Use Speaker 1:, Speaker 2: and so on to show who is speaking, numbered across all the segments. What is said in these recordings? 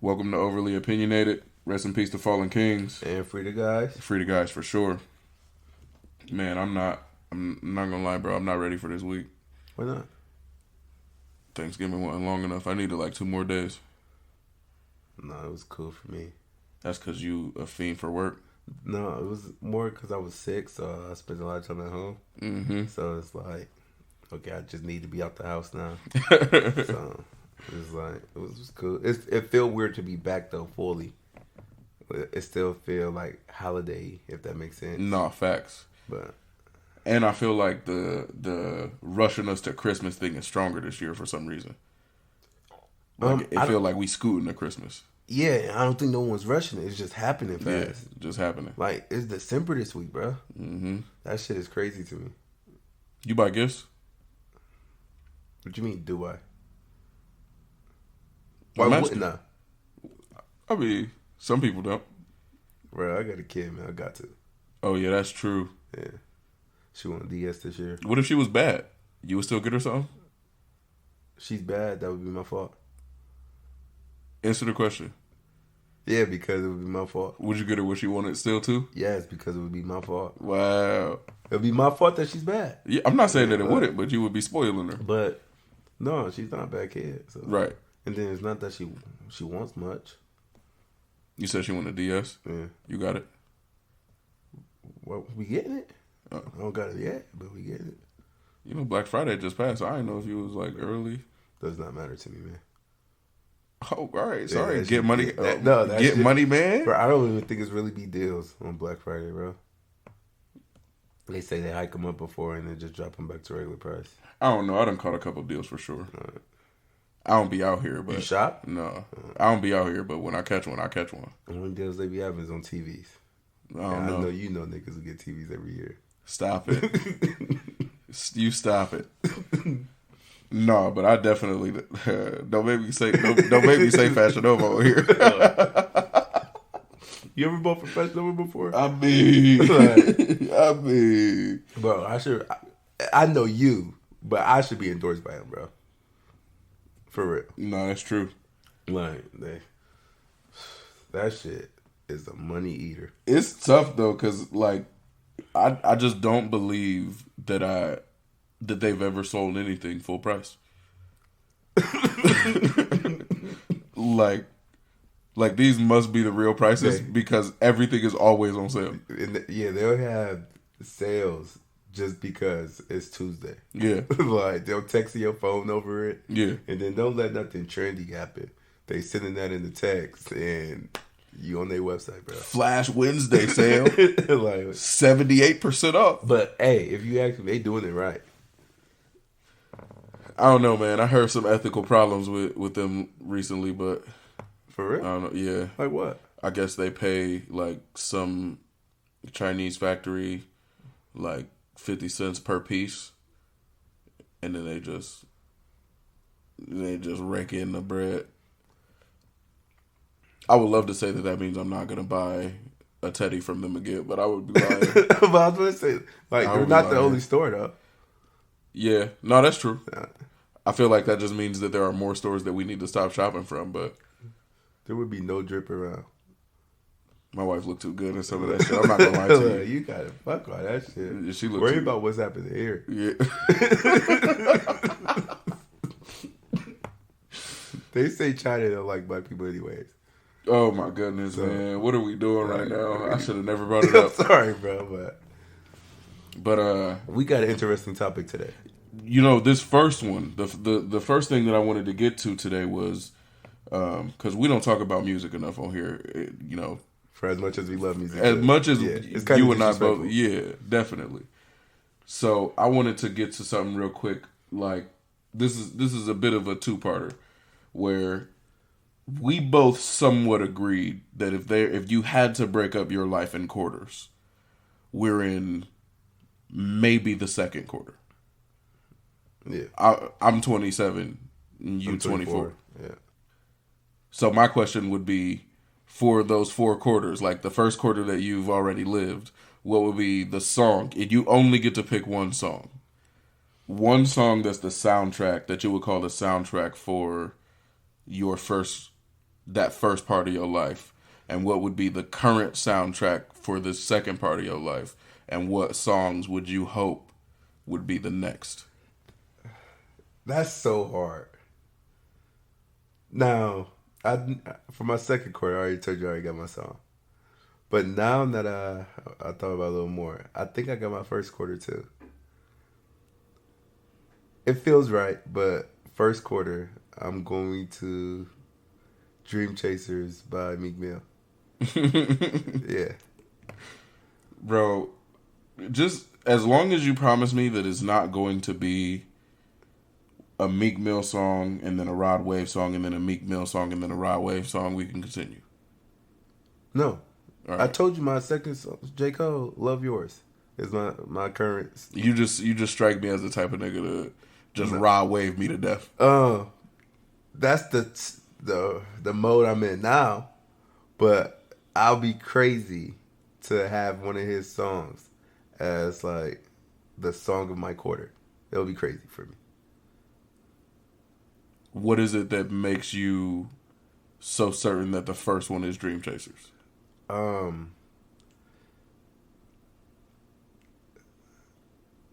Speaker 1: Welcome to Overly Opinionated. Rest in peace to fallen kings.
Speaker 2: And free the guys.
Speaker 1: Free the guys for sure. Man, I'm not gonna lie, bro. I'm not ready for this week.
Speaker 2: Why not?
Speaker 1: Thanksgiving wasn't long enough. I needed like 2 more days.
Speaker 2: No, it was cool for me.
Speaker 1: That's because you a fiend for work.
Speaker 2: No, it was more because I was sick, so I spent a lot of time at home.
Speaker 1: Mm-hmm.
Speaker 2: So it's like, okay, I just need to be out the house now. So it was like, it was cool. It felt weird to be back though fully. It still feel like holiday, if that makes sense.
Speaker 1: No, facts. And I feel like the rushing us to Christmas thing is stronger this year for some reason. Like, it feel like we scooting to Christmas.
Speaker 2: Yeah, I don't think no one's rushing it. It's just happening fast.
Speaker 1: Yeah, just happening.
Speaker 2: Like, it's December this week, bro.
Speaker 1: Mm-hmm.
Speaker 2: That shit is crazy to me.
Speaker 1: You buy gifts?
Speaker 2: What you mean, do I?
Speaker 1: Why
Speaker 2: wouldn't I?
Speaker 1: I mean, some people don't.
Speaker 2: Bro, I got a kid, man. I got to.
Speaker 1: Oh, yeah, that's true.
Speaker 2: Yeah. She won a DS this year.
Speaker 1: What if she was bad? You would still get her something?
Speaker 2: She's bad. That would be my fault.
Speaker 1: Answer the question.
Speaker 2: Yeah, because it would be my fault.
Speaker 1: Would you get her what she wanted still too?
Speaker 2: Yes, because it would be my fault.
Speaker 1: Wow.
Speaker 2: It would be my fault that she's bad.
Speaker 1: Yeah, I'm not saying that it wouldn't, but you would be spoiling her.
Speaker 2: But no, she's not a bad kid. So.
Speaker 1: Right.
Speaker 2: And then it's not that she wants much.
Speaker 1: You said she wanted a DS?
Speaker 2: Yeah.
Speaker 1: You got it?
Speaker 2: Well, we getting it? I don't got it yet, but we getting it.
Speaker 1: You know, Black Friday just passed. So I didn't know if you was like early.
Speaker 2: Does not matter to me, man.
Speaker 1: Oh, all right. Sorry.
Speaker 2: Yeah,
Speaker 1: get money.
Speaker 2: Get
Speaker 1: shit, money, man.
Speaker 2: Bro, I don't even think it's really be deals on Black Friday, bro. They say they hike them up before and then just drop them back to regular price.
Speaker 1: I don't know. I done caught a couple deals for sure. I don't be out here, but
Speaker 2: you shop?
Speaker 1: No, I don't be out here. But when I catch one, I catch one.
Speaker 2: The only deals they be having is on TVs.
Speaker 1: I don't know.
Speaker 2: I know you know niggas who get TVs every year.
Speaker 1: Stop it. You stop it. No, but I definitely don't make me say Fashion Nova over here.
Speaker 2: You ever bought from Fashion Nova before?
Speaker 1: I mean,
Speaker 2: bro, I know you, but I should be endorsed by him, bro. For real.
Speaker 1: No, that's true.
Speaker 2: Like, that shit is a money eater.
Speaker 1: It's tough though, cause like, I just don't believe that they've ever sold anything full price. like these must be the real prices because everything is always on sale.
Speaker 2: Yeah, they'll have sales just because it's Tuesday.
Speaker 1: Yeah.
Speaker 2: Like, they'll text your phone over it.
Speaker 1: Yeah. And
Speaker 2: then don't let nothing trendy happen. They sending that in the text and you on their website, bro.
Speaker 1: Flash Wednesday sale. Like 78% off.
Speaker 2: But hey, if you ask me, they doing it right.
Speaker 1: I don't know, man. I heard some ethical problems with them recently, but
Speaker 2: for real?
Speaker 1: I don't know. Yeah.
Speaker 2: Like what?
Speaker 1: I guess they pay like some Chinese factory like 50 cents per piece, and then they just rake in the bread. I would love to say that means I'm not gonna buy a teddy from them again, but I would be lying.
Speaker 2: But I was gonna say, like, they're not the only store though.
Speaker 1: Yeah, no, that's true. I feel like that just means that there are more stores that we need to stop shopping from, but
Speaker 2: there would be no drip around.
Speaker 1: My wife looked too good in some of that shit. I'm not gonna lie to you.
Speaker 2: You gotta fuck all that shit.
Speaker 1: She looked
Speaker 2: worry about what's happening here.
Speaker 1: Yeah.
Speaker 2: They say China don't like black people anyways.
Speaker 1: Oh my goodness, man! What are we doing right now? I should have never brought it up.
Speaker 2: Sorry, bro,
Speaker 1: but
Speaker 2: we got an interesting topic today.
Speaker 1: You know, this first one, the first thing that I wanted to get to today was because we don't talk about music enough on here. You know,
Speaker 2: for as much as we love music,
Speaker 1: as much as you and I both, yeah, definitely. So I wanted to get to something real quick. Like this is a bit of a two-parter where we both somewhat agreed that if you had to break up your life in quarters, we're in maybe the second quarter.
Speaker 2: Yeah,
Speaker 1: I'm 27, and you 24.
Speaker 2: Yeah.
Speaker 1: So my question would be, for those 4 quarters, like the first quarter that you've already lived, what would be the song? And you only get to pick one song. One song that's the soundtrack that you would call the soundtrack for your first that first part of your life, and what would be the current soundtrack for this second part of your life, and what songs would you hope would be the next?
Speaker 2: That's so hard. Now, for my second quarter, I already told you I already got my song. But now that I thought about it a little more, I think I got my first quarter too. It feels right, but first quarter, I'm going to Dream Chasers by Meek Mill. Yeah.
Speaker 1: Bro, just as long as you promise me that it's not going to be a Meek Mill song and then a Rod Wave song and then a Meek Mill song and then a Rod Wave song, we can continue.
Speaker 2: No.
Speaker 1: Right.
Speaker 2: I told you my second song, J. Cole, Love Yours, is my current.
Speaker 1: You just strike me as the type of nigga to just Rod Wave me to death.
Speaker 2: That's the mode I'm in now, but I'll be crazy to have one of his songs as like the song of my quarter. It'll be crazy for me.
Speaker 1: What is it that makes you so certain that the first one is Dream Chasers?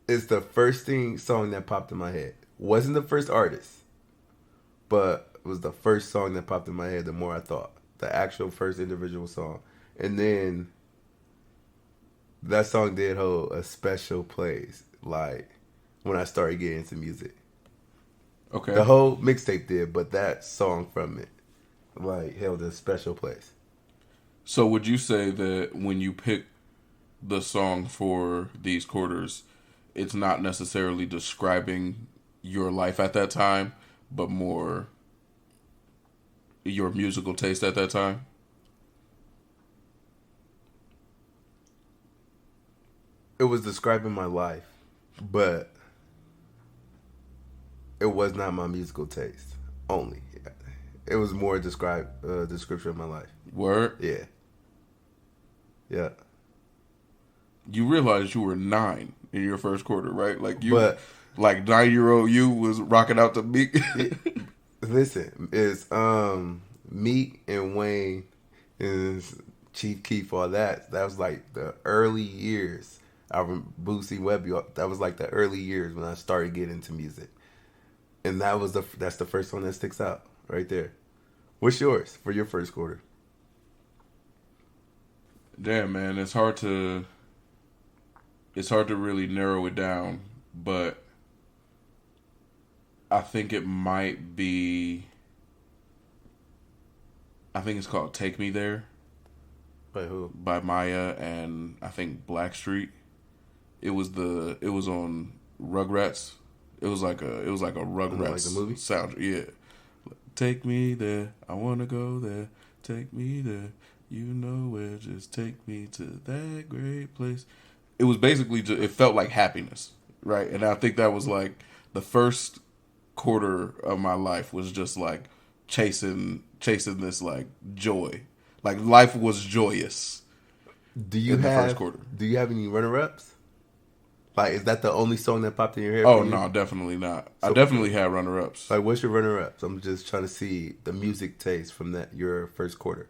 Speaker 2: It's the first song that popped in my head. Wasn't the first artist, but it was the first song that popped in my head the more I thought. The actual first individual song. And then that song did hold a special place, like when I started getting into music.
Speaker 1: Okay.
Speaker 2: The whole mixtape did, but that song from it, like, held a special place.
Speaker 1: So would you say that when you pick the song for these quarters, it's not necessarily describing your life at that time, but more your musical taste at that time?
Speaker 2: It was describing my life, but it was not my musical taste only. It was more description of my life.
Speaker 1: Word?
Speaker 2: Yeah. Yeah.
Speaker 1: You realized you were 9 in your first quarter, right? Like like 9-year-old you was rocking out to Meek.
Speaker 2: Listen, it's Meek and Wayne and Chief Keef, all that. That was like the early years. I remember Boosie Webby. That was like the early years when I started getting into music, and that's the first one that sticks out right there. What's yours for your first quarter?
Speaker 1: Damn, man, it's hard to really narrow it down, but I think it might be. I think it's called "Take Me There."
Speaker 2: By who?
Speaker 1: By Maya and I think Blackstreet. It was on Rugrats. It was like a Rugrats
Speaker 2: like the movie
Speaker 1: sound. Yeah. Take me there. I wanna go there. Take me there. You know where. Just take me to that great place. It was basically it felt like happiness, right? And I think that was like the first quarter of my life was just like chasing this like joy. Like life was joyous.
Speaker 2: Do you have any runner-ups? Like, is that the only song that popped in your head?
Speaker 1: Oh no, definitely not. So, I definitely had runner-ups.
Speaker 2: Like, what's your runner-ups? I'm just trying to see the music taste from your first quarter.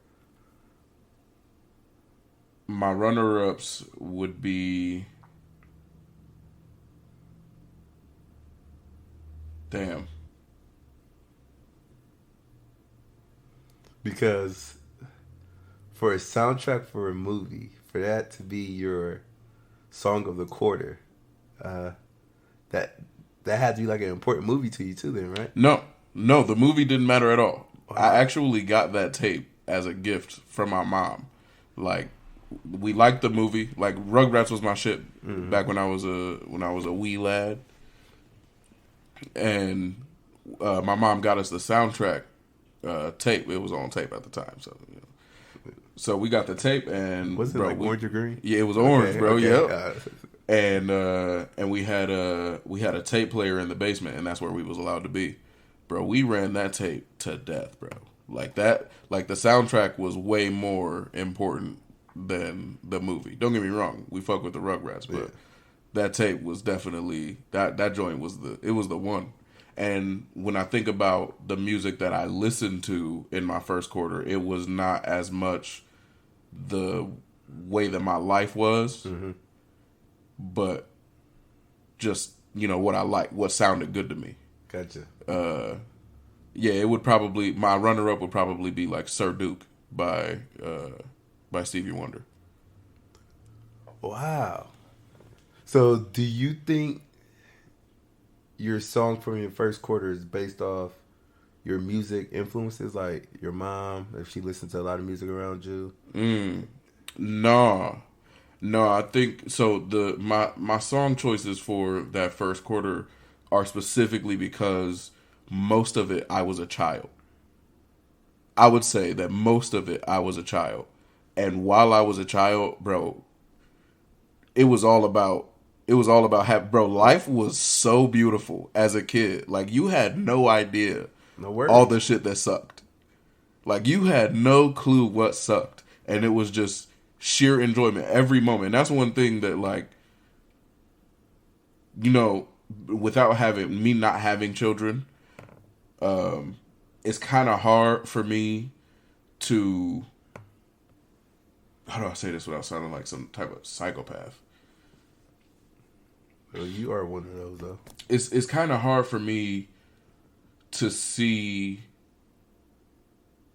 Speaker 1: My runner-ups would be, damn,
Speaker 2: because for a soundtrack for a movie, for that to be your song of the quarter, that had to be like an important movie to you too, then, right?
Speaker 1: No, the movie didn't matter at all. Wow. I actually got that tape as a gift from my mom. Like, we liked the movie. Like, Rugrats was my shit back when I was a wee lad, and my mom got us the soundtrack tape. It was on tape at the time, so you know. So we got the tape, and
Speaker 2: was it like orange or green?
Speaker 1: Yeah, it was orange, bro.
Speaker 2: Okay.
Speaker 1: Yep. And we had a tape player in the basement, and that's where we was allowed to be, bro. We ran that tape to death, bro. Like that. Like the soundtrack was way more important than the movie. Don't get me wrong, we fuck with the Rugrats, but that tape was definitely that joint was the one. And when I think about the music that I listened to in my first quarter, it was not as much the way that my life was, but just, what I like, what sounded good to me.
Speaker 2: Gotcha.
Speaker 1: Yeah, it would probably, my runner-up would probably be like Sir Duke by Stevie Wonder.
Speaker 2: Wow. So do you think your song from your first quarter is based off your music influences, like your mom, if she listened to a lot of music around you?
Speaker 1: No, I think so. My song choices for that first quarter are specifically because most of it I was a child. I would say that most of it I was a child, and while I was a child, bro, it was all about bro. Life was so beautiful as a kid. Like, you had no idea all the shit that sucked. Like, you had no clue what sucked, and it was just sheer enjoyment every moment. And that's one thing that, like, without not having children, it's kind of hard for me to, how do I say this without sounding like some type of psychopath?
Speaker 2: Well, you are one of those, though.
Speaker 1: It's kind of hard for me to see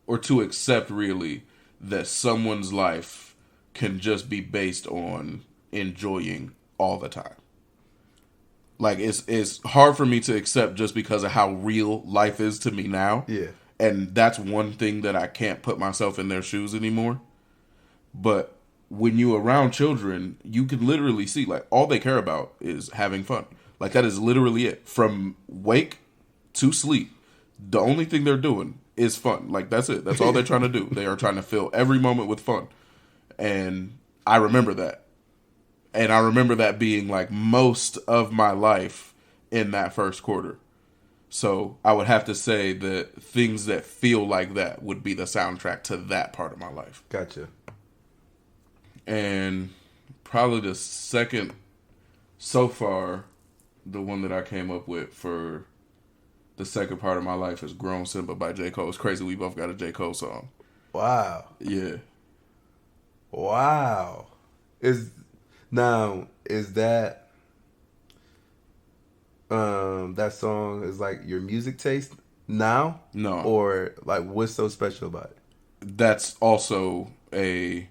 Speaker 1: or to accept, really, that someone's life can just be based on enjoying all the time. Like, it's hard for me to accept just because of how real life is to me now.
Speaker 2: Yeah.
Speaker 1: And that's one thing that I can't put myself in their shoes anymore. But when you around children, you can literally see, like, all they care about is having fun. Like, that is literally it. From wake to sleep, the only thing they're doing is fun. Like, that's it. That's all they're trying to do. They are trying to fill every moment with fun. And I remember that. And I remember that being, like, most of my life in that first quarter. So I would have to say that things that feel like that would be the soundtrack to that part of my life.
Speaker 2: Gotcha.
Speaker 1: And probably the second, so far, the one that I came up with for the second part of my life is Grown Simba by J. Cole. It's crazy we both got a J. Cole song.
Speaker 2: Wow.
Speaker 1: Yeah.
Speaker 2: Wow. Is that that song is like your music taste now?
Speaker 1: No.
Speaker 2: Or like what's so special about it?
Speaker 1: That's also this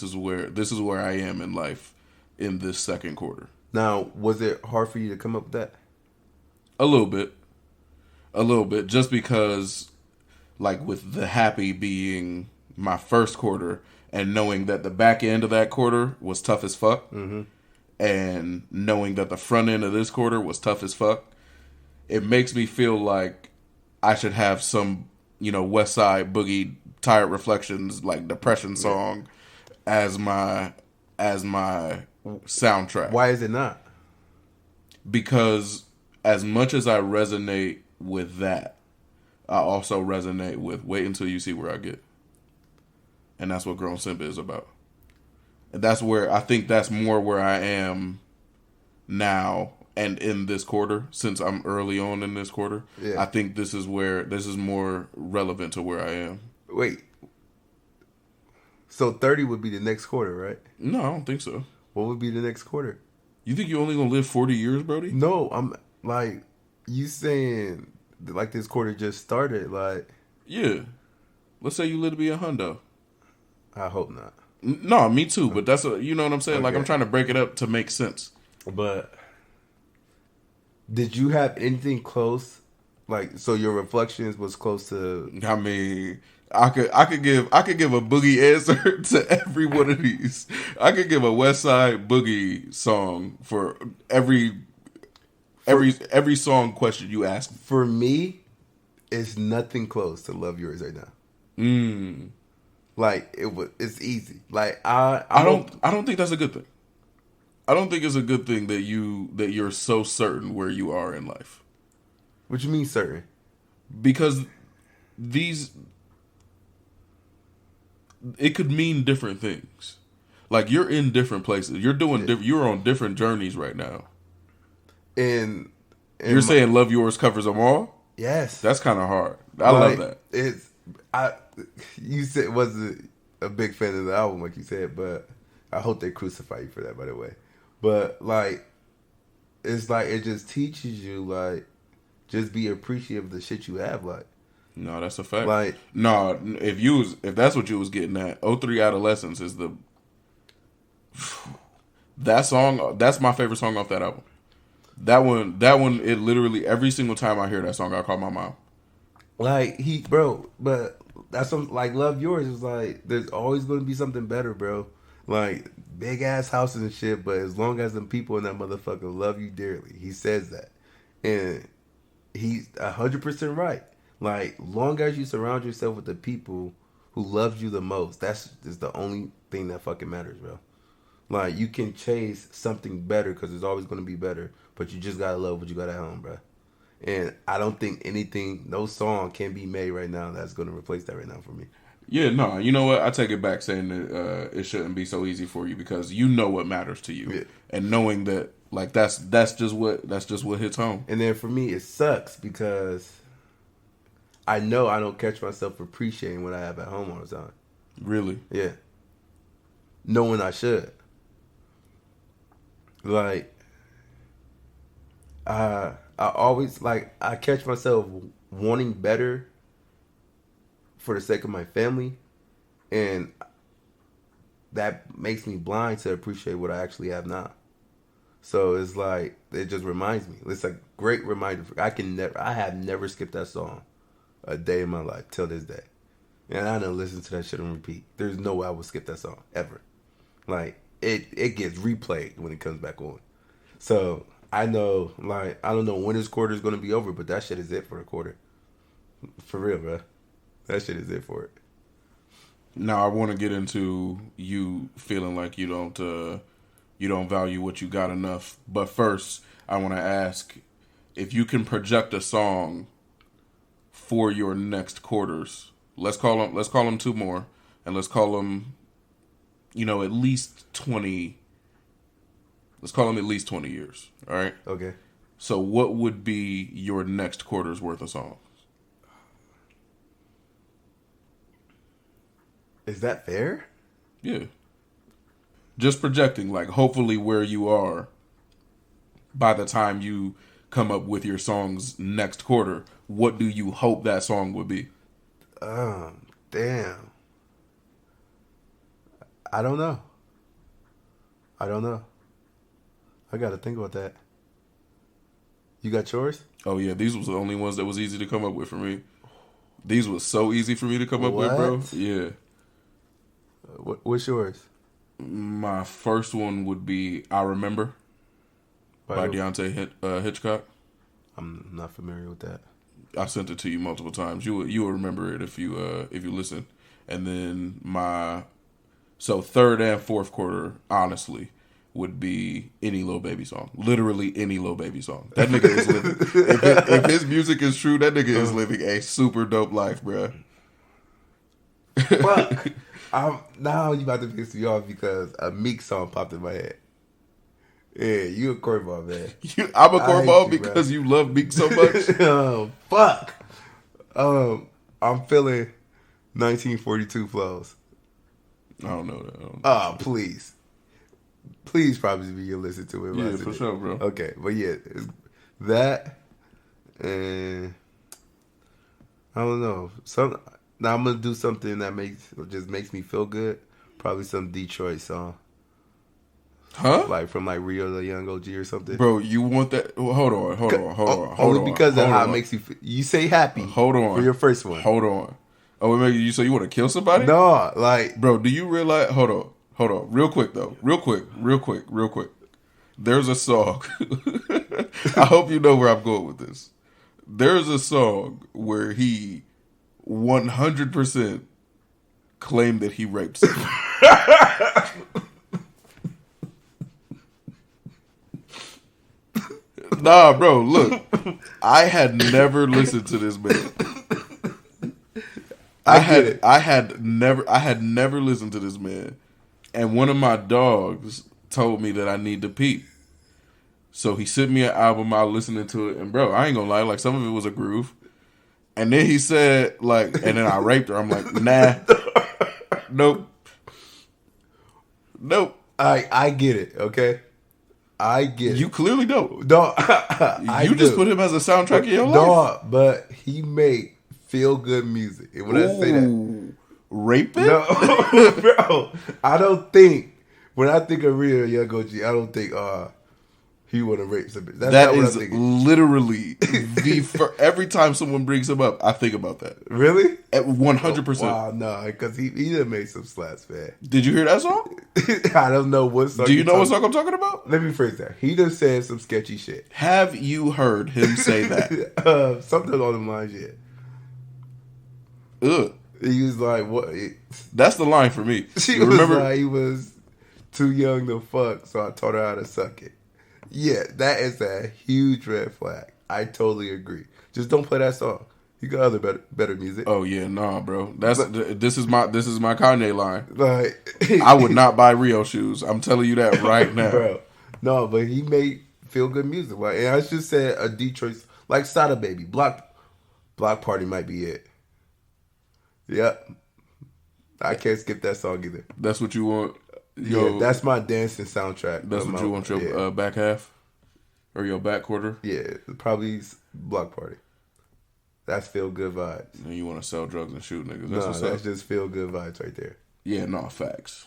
Speaker 1: is where I am in life in this second quarter.
Speaker 2: Now, was it hard for you to come up with that?
Speaker 1: A little bit, just because, like, with the Happy being my first quarter and knowing that the back end of that quarter was tough as fuck, and knowing that the front end of this quarter was tough as fuck, it makes me feel like I should have some, West Side Boogie Tired Reflections, like, depression song as my soundtrack.
Speaker 2: Why is it not?
Speaker 1: Because as much as I resonate with that, I also resonate with Wait Until You See Where I Get. And that's what Grown Simba is about. And that's where I think that's more where I am now and in this quarter, since I'm early on in this quarter. Yeah. I think this is more relevant to where I am.
Speaker 2: Wait. So 30 would be the next quarter, right?
Speaker 1: No, I don't think so.
Speaker 2: What would be the next quarter?
Speaker 1: You think you're only going to live 40 years, Brody?
Speaker 2: No, I'm like, you saying like this quarter just started, like.
Speaker 1: Yeah. Let's say you live to be 100.
Speaker 2: I hope not.
Speaker 1: No, me too, but that's you know what I'm saying? Okay. Like, I'm trying to break it up to make sense.
Speaker 2: But did you have anything close? Like, so your Reflections was close to.
Speaker 1: I mean, I could give a boogie answer to every one of these. I could give a West Side Boogie song for every song question you ask.
Speaker 2: For me, it's nothing close to Love Yours right now. Like, it's easy. Like, I
Speaker 1: don't think that's a good thing. I don't think it's a good thing that you're so certain where you are in life.
Speaker 2: What you mean certain? Because
Speaker 1: it could mean different things. Like, you're in different places. You're doing you're on different journeys right now.
Speaker 2: And
Speaker 1: You're saying Love Yours covers them all?
Speaker 2: Yes.
Speaker 1: That's kind of hard. I love that.
Speaker 2: You said wasn't a big fan of the album, like you said, but I hope they crucify you for that, by the way. But like, it's like it just teaches you like, just be appreciative of the shit you have. Like,
Speaker 1: no, that's a fact.
Speaker 2: Like,
Speaker 1: no, if that's what you was getting at, 03 Adolescence is that song. That's my favorite song off that album. That one. It literally every single time I hear that song, I call my mom.
Speaker 2: Like but that's something like Love Yours is like. There's always going to be something better, bro. Like big ass houses and shit, but as long as the people in that motherfucker love you dearly, he says that, and he's 100% right. Like long as you surround yourself with the people who love you the most, that's is the only thing that fucking matters, bro. Like you can chase something better because there's always going to be better, but you just gotta love what you got at home, bro. And I don't think no song can be made right now that's going to replace that right now for me.
Speaker 1: Yeah, no, you know what? I take it back saying that it shouldn't be so easy for you because you know what matters to you,
Speaker 2: yeah.
Speaker 1: And knowing that, like that's just what hits home.
Speaker 2: And then for me, it sucks because I know I don't catch myself appreciating what I have at home all the time.
Speaker 1: Really?
Speaker 2: Yeah. Knowing I should. Like, I always like I catch myself wanting better for the sake of my family, and that makes me blind to appreciate what I actually have now. So it's like it just reminds me. It's a great reminder. I have never skipped that song a day in my life till this day, and I don't listen to that shit on repeat. There's no way I would skip that song ever. Like it gets replayed when it comes back on. So I know, like I don't know when this quarter is gonna be over, but that shit is it for the quarter. For real, bro. That shit is it for it.
Speaker 1: Now I want to get into you feeling like you don't value what you got enough. But first, I want to ask if you can project a song for your next quarters. Let's call them two more, and let's call them, at least 20. Let's call them at least 20 years. All right.
Speaker 2: Okay.
Speaker 1: So, what would be your next quarter's worth of songs?
Speaker 2: Is that fair?
Speaker 1: Yeah. Just projecting, like, hopefully where you are by the time you come up with your songs next quarter. What do you hope that song would be?
Speaker 2: Damn. I don't know. I got to think about that. You got yours?
Speaker 1: Oh, yeah. These was the only ones that was easy to come up with for me. These was so easy for me to come up with, bro. Yeah.
Speaker 2: What's yours?
Speaker 1: My first one would be "I Remember" by Deontay Hitchcock.
Speaker 2: I'm not familiar with that.
Speaker 1: I sent it to you multiple times. You will remember it if you listen. And then third and fourth quarter, honestly, would be any Lil Baby song. Literally any Lil Baby song. That nigga is living. If his music is true, that nigga is living a super dope life, bro.
Speaker 2: Fuck. Now you about to piss me off because a Meek song popped in my head. Yeah, you a cornball, man.
Speaker 1: I'm a cornball because you love Meek so much.
Speaker 2: Oh, fuck. I'm feeling 1942 flows.
Speaker 1: I don't know that.
Speaker 2: Oh, please. Please probably be you listen to it.
Speaker 1: Yeah, for sure, bro.
Speaker 2: Okay, but yeah, that and I don't know. Now I'm gonna do something that makes me feel good. Probably some Detroit song.
Speaker 1: Huh?
Speaker 2: Like from like Rio the Young OG or something.
Speaker 1: Bro, you want that? Hold on.
Speaker 2: Only because of how it makes you feel. You say happy.
Speaker 1: Hold on.
Speaker 2: For your first one.
Speaker 1: Hold on. Oh, so you want to kill somebody?
Speaker 2: No, like.
Speaker 1: Bro, do you realize? Hold on. Real quick, though. Real quick. There's a song. I hope you know where I'm going with this. There's a song where he 100% claimed that he raped someone. Nah, bro, look. I had never listened to this man. I had never listened to this man. And one of my dogs told me that I need to peep. So he sent me an album. I listening to it, and bro, I ain't gonna lie, like some of it was a groove. And then he said, like, and then I raped her. I'm like, nah, nope.
Speaker 2: I get it. Okay, I get
Speaker 1: You
Speaker 2: it.
Speaker 1: clearly don't.
Speaker 2: No,
Speaker 1: You just put him as a soundtrack of your life.
Speaker 2: No, but he made feel good music. And when I say that,
Speaker 1: raping?
Speaker 2: No, bro, I don't think when I think of Real Young OG, I don't think he would have raped some bitch. That's
Speaker 1: that
Speaker 2: not what
Speaker 1: is
Speaker 2: I'm thinking.
Speaker 1: literally every time someone brings him up, I think about that.
Speaker 2: Really?
Speaker 1: At 100%.
Speaker 2: Wow, no, because he done made some slaps, man.
Speaker 1: Did you hear that song?
Speaker 2: I don't know what song.
Speaker 1: Do you know what song I'm talking about?
Speaker 2: Let me phrase that. He done said some sketchy shit.
Speaker 1: Have you heard him say that?
Speaker 2: Something on the lines, yeah.
Speaker 1: Ugh.
Speaker 2: He was like, "What?"
Speaker 1: That's the line for me.
Speaker 2: She
Speaker 1: Remember?
Speaker 2: was like, he was too young to fuck, so I taught her how to suck it. Yeah, that is a huge red flag. I totally agree. Just don't play that song. You got other better music.
Speaker 1: Oh yeah, nah, bro. This is my Kanye line.
Speaker 2: Like,
Speaker 1: I would not buy Rio shoes. I'm telling you that right now,
Speaker 2: bro. No, but he made feel good music. Like, and I just said a Detroit like Sada Baby, Block Party might be it. Yep. I can't skip that song either.
Speaker 1: That's what you want.
Speaker 2: Yeah, that's my dancing soundtrack.
Speaker 1: That's what you want your back half or your back quarter.
Speaker 2: Yeah, probably Block Party. That's feel good vibes.
Speaker 1: And you want to sell drugs and shoot niggas.
Speaker 2: That's just feel good vibes right there.
Speaker 1: Yeah, no, facts.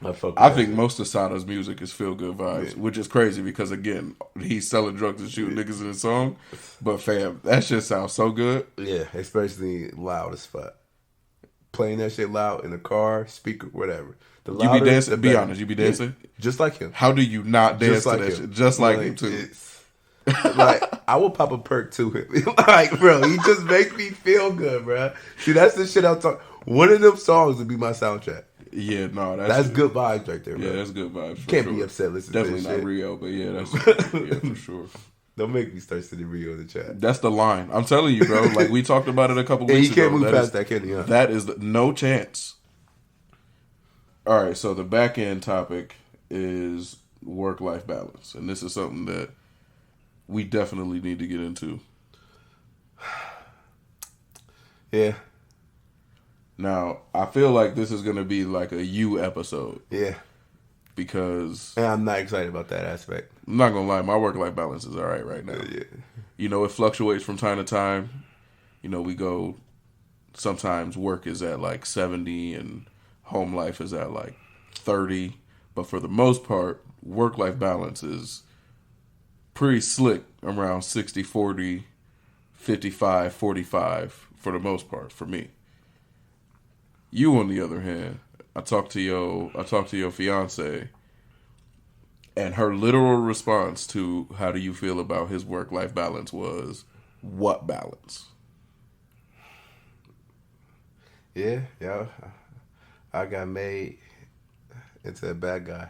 Speaker 2: I
Speaker 1: think most of Sada's music is feel good vibes, which is crazy because again, he's selling drugs and shooting niggas in his song. But fam, that shit sounds so good.
Speaker 2: Yeah, especially loud as fuck. Playing that shit loud in the car, speaker, whatever. The louder,
Speaker 1: you be dancing? Be honest, you be dancing?
Speaker 2: Yeah, just like him.
Speaker 1: How do you not dance
Speaker 2: like
Speaker 1: to that
Speaker 2: him.
Speaker 1: shit? Just like him too.
Speaker 2: Like, I will pop a perk to him. Like, bro, he just makes me feel good, bro. See, that's the shit I'm talking. One of them songs would be my soundtrack.
Speaker 1: Yeah, no,
Speaker 2: that's good vibes right there, bro.
Speaker 1: Yeah, that's good vibes.
Speaker 2: Can't be upset listening
Speaker 1: Definitely
Speaker 2: to
Speaker 1: not
Speaker 2: shit.
Speaker 1: Rio, but yeah, that's for sure.
Speaker 2: Don't make me start sending Rio in the chat.
Speaker 1: That's the line. I'm telling you, bro. Like we talked about it a couple weeks ago.
Speaker 2: He can't move past that, can he? Huh?
Speaker 1: That is no chance. All right, so the back end topic is work-life balance, and this is something that we definitely need to get into.
Speaker 2: Yeah.
Speaker 1: Now, I feel like this is going to be like a you episode.
Speaker 2: Yeah.
Speaker 1: Because...
Speaker 2: And I'm not excited about that aspect.
Speaker 1: I'm not going to lie. My work-life balance is all right now.
Speaker 2: Yeah.
Speaker 1: You know, it fluctuates from time to time. You know, we go... Sometimes work is at like 70 and home life is at like 30. But for the most part, work-life balance is pretty slick around 60-40, 55-45 for the most part for me. You, on the other hand, I talked to your fiance, and her literal response to how do you feel about his work-life balance was, what balance?
Speaker 2: Yeah. I got made into a bad guy.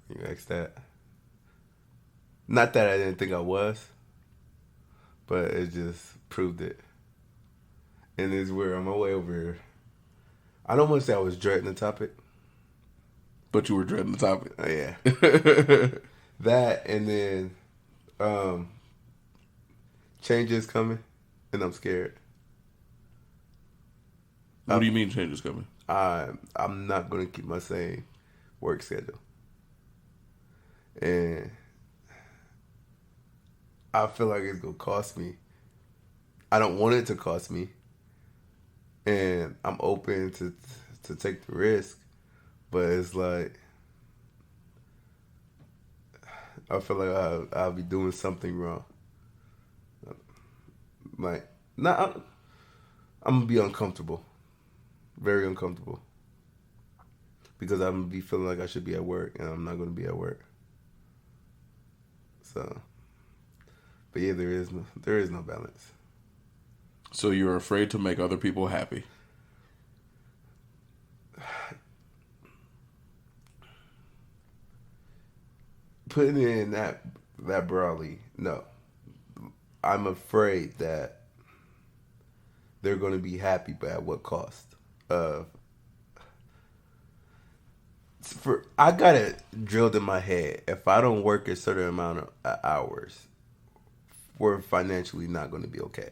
Speaker 2: You asked that. Not that I didn't think I was, but it just proved it. And it's weird. On my way over here, I don't want to say I was dreading the topic.
Speaker 1: But you were dreading the topic.
Speaker 2: Yeah. That, and then change is coming, and I'm scared.
Speaker 1: What do you mean change is coming?
Speaker 2: I'm not going to keep my same work schedule. And I feel like it's going to cost me. I don't want it to cost me. And I'm open to take the risk. But it's like, I feel like I'll be doing something wrong. Like, I'm going to be uncomfortable. Very uncomfortable. Because I'm going to be feeling like I should be at work, and I'm not going to be at work. So, but yeah, there is no balance.
Speaker 1: So you're afraid to make other people happy.
Speaker 2: Putting it in that broadly, no. I'm afraid that they're going to be happy, but at what cost? I got it drilled in my head. If I don't work a certain amount of hours, we're financially not going to be okay.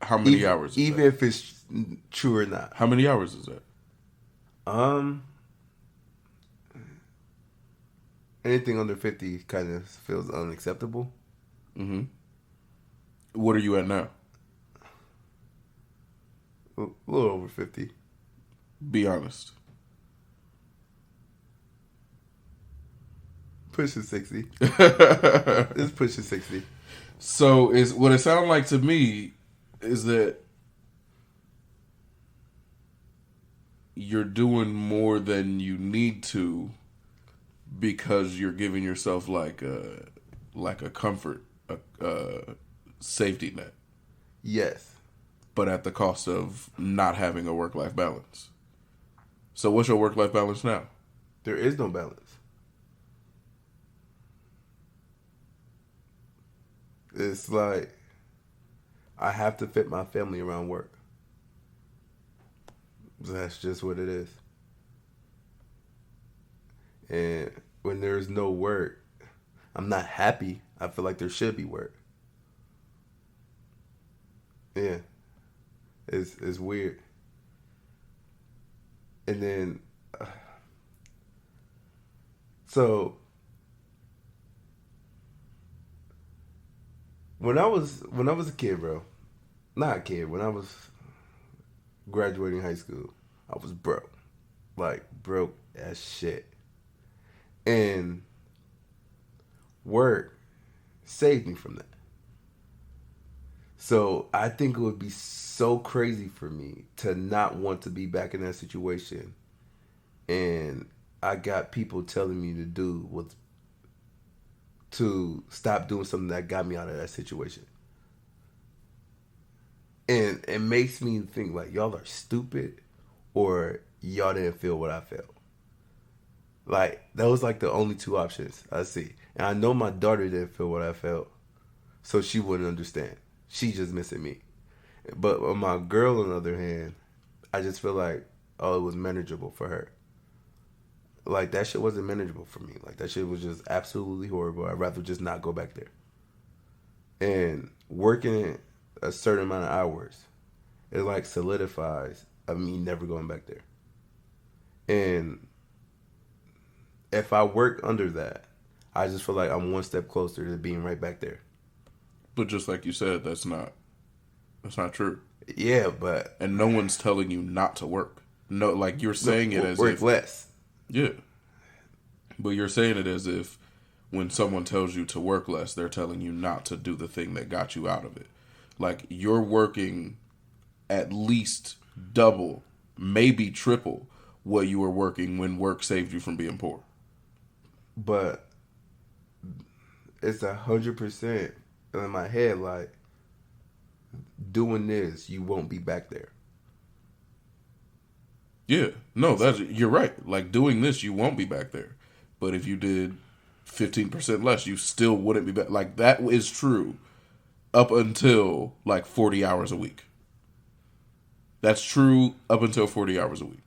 Speaker 1: How many hours?
Speaker 2: Even if it's true or not.
Speaker 1: How many hours is that?
Speaker 2: Anything under 50 kind of feels unacceptable.
Speaker 1: Mm-hmm. What are you at now?
Speaker 2: A little over 50.
Speaker 1: Be honest.
Speaker 2: Pushing 60. It's pushing 60.
Speaker 1: So is what it sounds like to me is that you're doing more than you need to because you're giving yourself like a comfort, a safety net.
Speaker 2: Yes.
Speaker 1: But at the cost of not having a work-life balance. So what's your work-life balance now?
Speaker 2: There is no balance. It's like I have to fit my family around work. That's just what it is. And when there's no work, I'm not happy. I feel like there should be work. Yeah. It's weird. And then so when I was a kid, bro. Not a kid, when I was graduating high school, I was broke. Like broke as shit. And work saved me from that. So I think it would be so crazy for me to not want to be back in that situation. And I got people telling me to stop doing something that got me out of that situation. And it makes me think like y'all are stupid or y'all didn't feel what I felt. Like those like the only two options I see. And I know my daughter didn't feel what I felt, so she wouldn't understand. She's just missing me. But on my girl, on the other hand, I just feel like, oh, it was manageable for her. Like, that shit wasn't manageable for me. Like, that shit was just absolutely horrible. I'd rather just not go back there. And working a certain amount of hours, it, like, solidifies of me never going back there. And if I work under that, I just feel like I'm one step closer to being right back there.
Speaker 1: But just like you said, that's not true.
Speaker 2: Yeah, but
Speaker 1: and no one's telling you not to work. No, like you're saying it as
Speaker 2: work
Speaker 1: if
Speaker 2: less.
Speaker 1: Yeah, but you're saying it as if when someone tells you to work less, they're telling you not to do the thing that got you out of it. Like you're working at least double, maybe triple what you were working when work saved you from being poor.
Speaker 2: But it's 100% in my head, like, doing this, you won't be back there.
Speaker 1: Yeah, no, you're right. Like, doing this, you won't be back there. But if you did 15% less, you still wouldn't be back. Like, that is true up until, like, 40 hours a week. That's true up until 40 hours a week.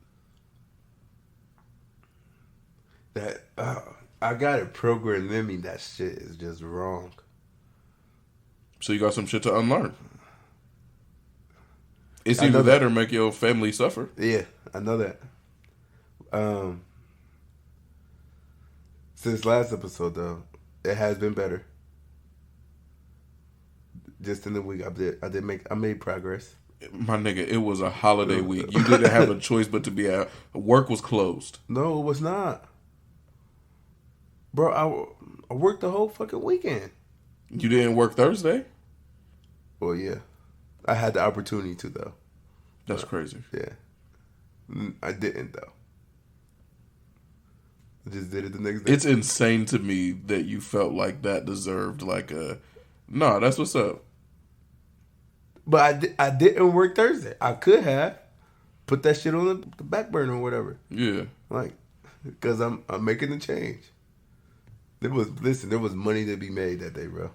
Speaker 2: That, I got it programmed in me. That shit is just wrong. So
Speaker 1: you got some shit to unlearn. It's either that or make your family suffer.
Speaker 2: Yeah, I know that. Since last episode, though, it has been better. Just in the week, I made progress.
Speaker 1: My nigga, it was a holiday week. You didn't have a choice but to be at work. Was closed.
Speaker 2: No, it was not, bro. I worked the whole fucking weekend.
Speaker 1: You didn't work Thursday?
Speaker 2: Well, yeah. I had the opportunity to, though.
Speaker 1: That's crazy.
Speaker 2: Yeah. I didn't, though. I just did it the next day.
Speaker 1: It's insane to me that you felt like that deserved like a... Nah, that's what's up.
Speaker 2: But I didn't work Thursday. I could have put that shit on the back burner or whatever.
Speaker 1: Yeah.
Speaker 2: Like, because I'm making the change. There was money to be made that day, bro.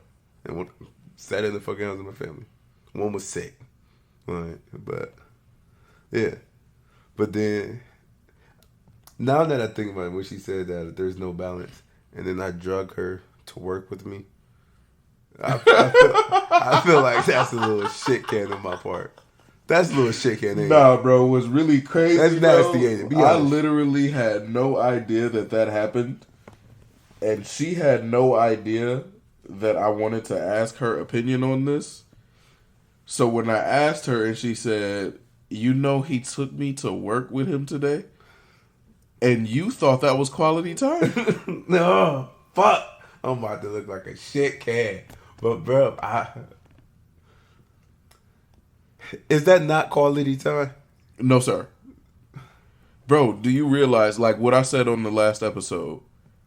Speaker 2: And sat in the fucking house with my family. One was sick. Right. But, yeah. But then, Now that I think about it, when she said that there's no balance, and then I drug her to work with me, I feel like that's a little shit can on my part. That's a little shit can.
Speaker 1: Nah, bro, what's really crazy,
Speaker 2: that's nasty, ain't it? Be
Speaker 1: I
Speaker 2: honest.
Speaker 1: literally had no idea that happened, and she had no idea that I wanted to ask her opinion on this. So when I asked her and she said, "You know, he took me to work with him today," and you thought that was quality time?
Speaker 2: No, fuck. I'm about to look like a shit can. But bro, is that not quality time?
Speaker 1: No, sir. Bro, do you realize, like what I said on the last episode,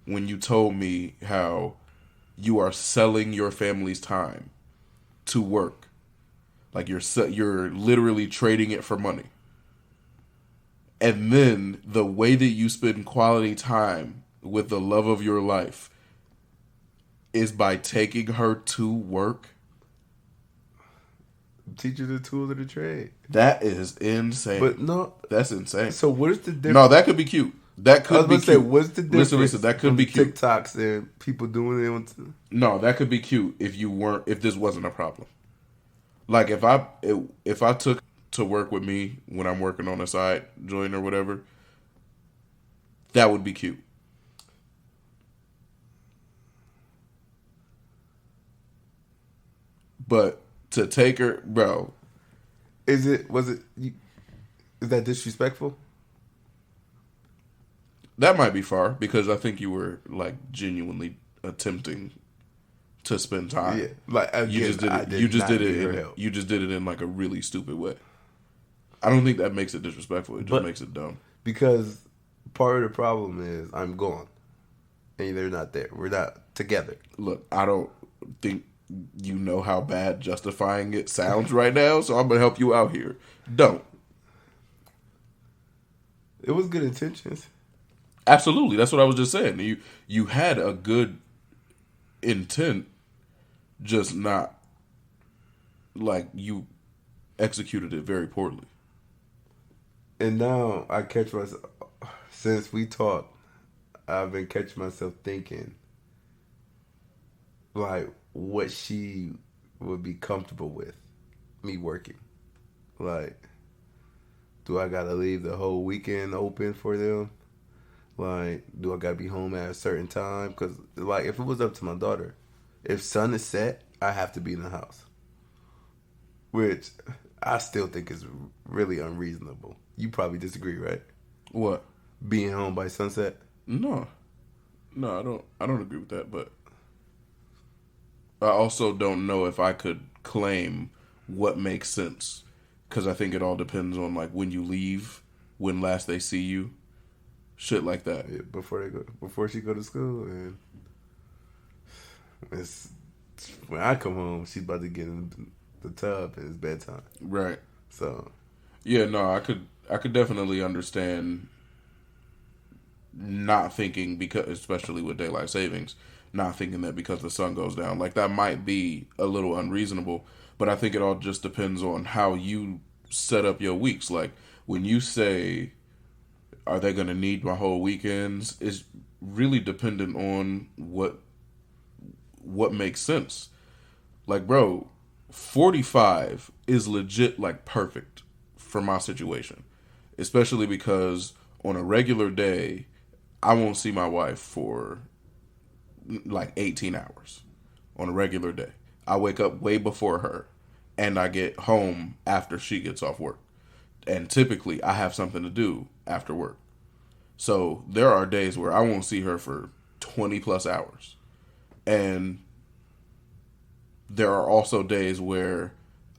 Speaker 1: when you told me how you are selling your family's time to work, like you're literally trading it for money, and then the way that you spend quality time with the love of your life is by taking her to work.
Speaker 2: Teach her the tools of the trade.
Speaker 1: That is insane.
Speaker 2: But no,
Speaker 1: that's insane.
Speaker 2: So what is the difference?
Speaker 1: No, that could be cute. That could be cute. Say,
Speaker 2: what's the difference?
Speaker 1: Listen, that could be cute.
Speaker 2: TikToks and people doing it.
Speaker 1: No, that could be cute if this wasn't a problem. Like if I took to work with me when I'm working on a side joint or whatever, that would be cute. But to take her, bro,
Speaker 2: is that disrespectful?
Speaker 1: That might be far, because I think you were like genuinely attempting to spend time.
Speaker 2: Yeah, like again, you just did it.
Speaker 1: You just did it in like a really stupid way. I don't think that makes it disrespectful. It just makes it dumb.
Speaker 2: Because part of the problem is I'm gone, and they're not there. We're not together.
Speaker 1: Look, I don't think you know how bad justifying it sounds right now, so I'm gonna help you out here. Don't.
Speaker 2: It was good intentions.
Speaker 1: Absolutely, that's what I was just saying. You had a good intent, just not like you executed it very poorly.
Speaker 2: And now I catch myself, since we talked, I've been catching myself thinking, like, what she would be comfortable with me working. Like, do I gotta leave the whole weekend open for them? Like, do I gotta be home at a certain time? Because, like, if it was up to my daughter, if sun is set, I have to be in the house. Which I still think is really unreasonable. You probably disagree, right?
Speaker 1: What?
Speaker 2: Being home by sunset?
Speaker 1: No, I don't agree with that, but I also don't know if I could claim what makes sense, because I think it all depends on like when you leave, when last they see you, shit like that.
Speaker 2: Yeah, before she go to school, and when I come home, she's about to get in the tub and it's bedtime.
Speaker 1: Right.
Speaker 2: So,
Speaker 1: yeah, no, I could definitely understand not thinking, because especially with daylight savings, not thinking that because the sun goes down, like that might be a little unreasonable, but I think it all just depends on how you set up your weeks. Like when you say, are they going to need my whole weekends, is really dependent on what makes sense. Like, bro, 45 is legit like perfect for my situation, especially because on a regular day, I won't see my wife for like 18 hours on a regular day. I wake up way before her and I get home after she gets off work. And typically I have something to do after work. So there are days where I won't see her for 20 plus hours. And there are also days where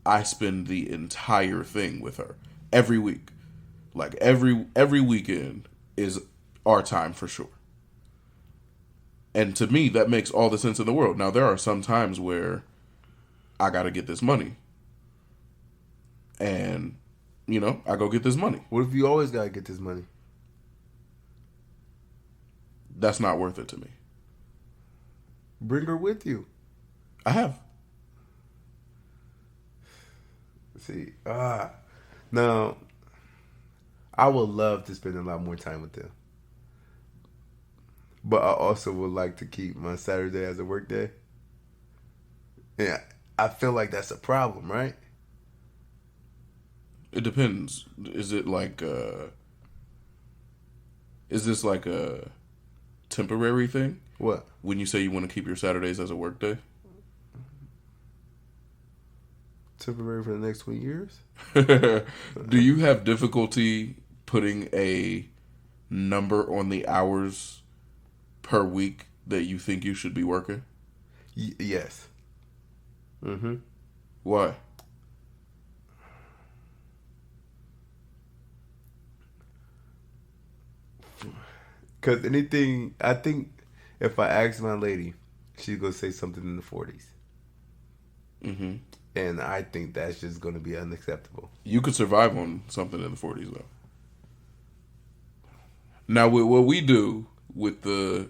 Speaker 1: I spend the entire thing with her every week. Like every weekend is our time for sure. And to me, that makes all the sense in the world. Now, there are some times where I got to get this money. And, I go get this money.
Speaker 2: What if you always got to get this money?
Speaker 1: That's not worth it to me.
Speaker 2: Bring her with you.
Speaker 1: I have.
Speaker 2: See, now, I would love to spend a lot more time with them. But I also would like to keep my Saturday as a work day. Yeah, I feel like that's a problem, right?
Speaker 1: It depends. Is it like is this like a temporary thing?
Speaker 2: What?
Speaker 1: When you say you want to keep your Saturdays as a work day?
Speaker 2: Temporary for the next 20 years?
Speaker 1: Do you have difficulty putting a number on the hours per week that you think you should be working?
Speaker 2: Yes. Mm-hmm.
Speaker 1: Why?
Speaker 2: Because anything, I think if I ask my lady, she's going to say something in the 40s.
Speaker 1: Mm-hmm.
Speaker 2: And I think that's just going to be unacceptable.
Speaker 1: You could survive on something in the 40s, though. Now, with what we do with the,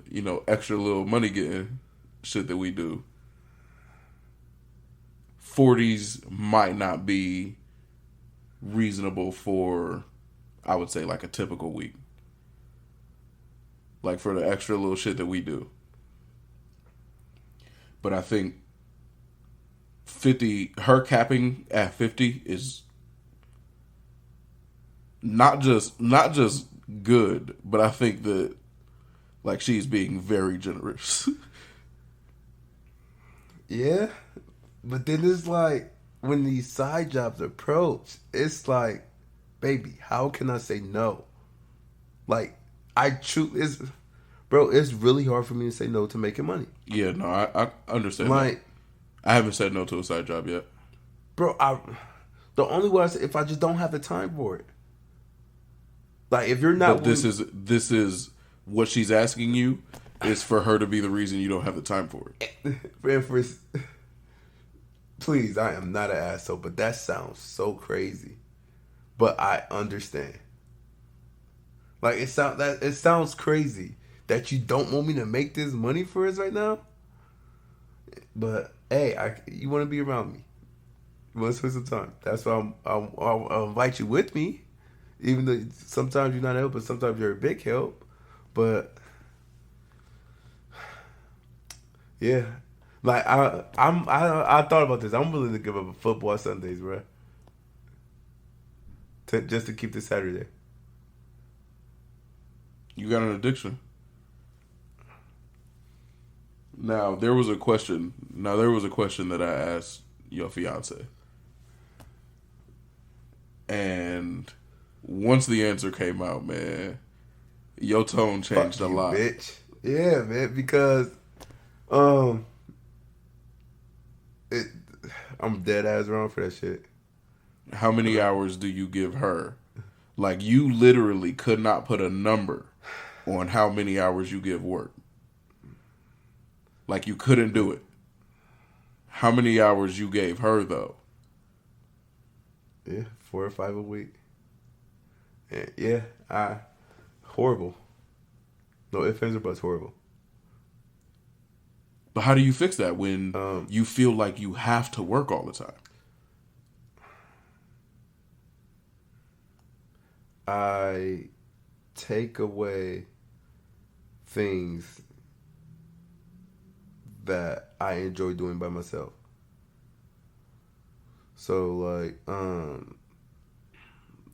Speaker 1: extra little money getting shit that we do, 40s might not be reasonable for, I would say, like a typical week. Like for the extra little shit that we do. But I think 50, her capping at 50 is not just good, but I think that like she's being very generous.
Speaker 2: Yeah, but then it's like when these side jobs approach, it's like, baby, how can I say no? Like it's really hard for me to say no to making money.
Speaker 1: Yeah, no, I understand.
Speaker 2: Like,
Speaker 1: that. I haven't said no to a side job yet,
Speaker 2: bro. The only way I say if I just don't have the time for it. Like if you're not,
Speaker 1: but this is what she's asking you is for her to be the reason you don't have the time for
Speaker 2: it. Please, I am not an asshole, but that sounds so crazy. But I understand. Like it sounds crazy that you don't want me to make this money for us right now. But hey, you want to be around me. You want to spend some time. That's why I'll invite you with me. Even though sometimes you're not helping, sometimes you're a big help. But yeah, like I thought about this. I'm willing to give up football Sundays, bro, just to keep this Saturday.
Speaker 1: You got an addiction. Now there was a question that I asked your fiance, and once the answer came out, man, your tone changed a lot.
Speaker 2: Bitch. Yeah, man, because I'm dead ass wrong for that shit.
Speaker 1: How many hours do you give her? Like you literally could not put a number on how many hours you give work. Like you couldn't do it. How many hours you gave her though?
Speaker 2: Yeah, 4 or 5 a week. Yeah, horrible. No ifs, ands, or buts, horrible.
Speaker 1: But how do you fix that when you feel like you have to work all the time?
Speaker 2: I take away things that I enjoy doing by myself. So like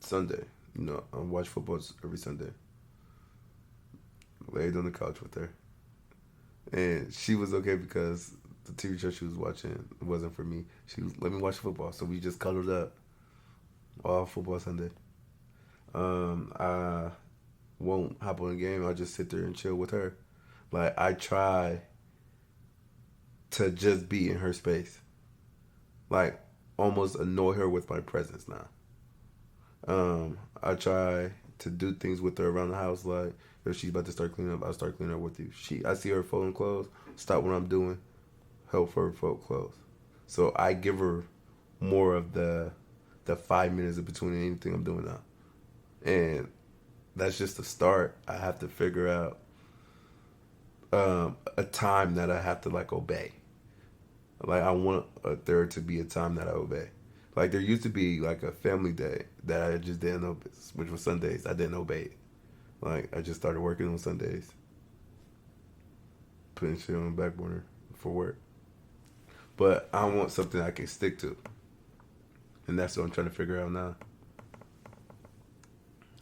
Speaker 2: Sunday, I watch football every Sunday. Laid on the couch with her, and she was okay because the TV show she was watching wasn't for me. She was let me watch football, so we just cuddled up all football Sunday. I won't hop on a game. I'll just sit there and chill with her. Like I try to just be in her space, like almost annoy her with my presence now. I try to do things with her around the house, like if she's about to start cleaning up, I'll start cleaning up with you. I see her folding clothes, stop what I'm doing, help her fold clothes. So I give her more of the 5 minutes in between anything I'm doing now, and that's just the start. I have to figure out a time that I have to like obey. Like I want there to be a time that I obey. Like there used to be like a family day that I just didn't obey, which was Sundays. I didn't obey it. Like I just started working on Sundays. putting shit on the back burner for work. But I want something I can stick to. And that's what I'm trying to figure out now.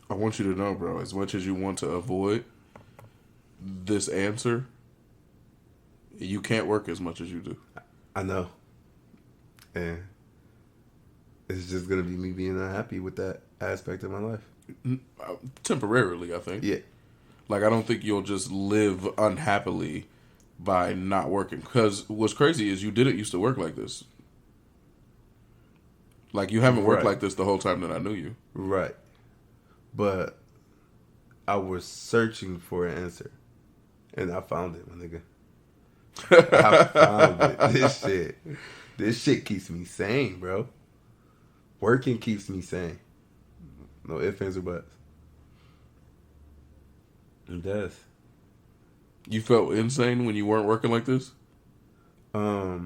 Speaker 1: I want you to know, bro, as much as you want to avoid this answer, you can't work as much as you do.
Speaker 2: I know. And it's just going to be me being unhappy with that aspect of my life.
Speaker 1: Temporarily, I think.
Speaker 2: Yeah.
Speaker 1: Like, I don't think you'll just live unhappily by not working. Because what's crazy is you didn't used to work like this. Like, you haven't worked like this the whole time that I knew you.
Speaker 2: Right. But I was searching for an answer. And I found it, my nigga. I found it. This shit keeps me sane, bro. Working keeps me sane. No ifs, ands, or buts. It does.
Speaker 1: You felt insane when you weren't working like this?
Speaker 2: I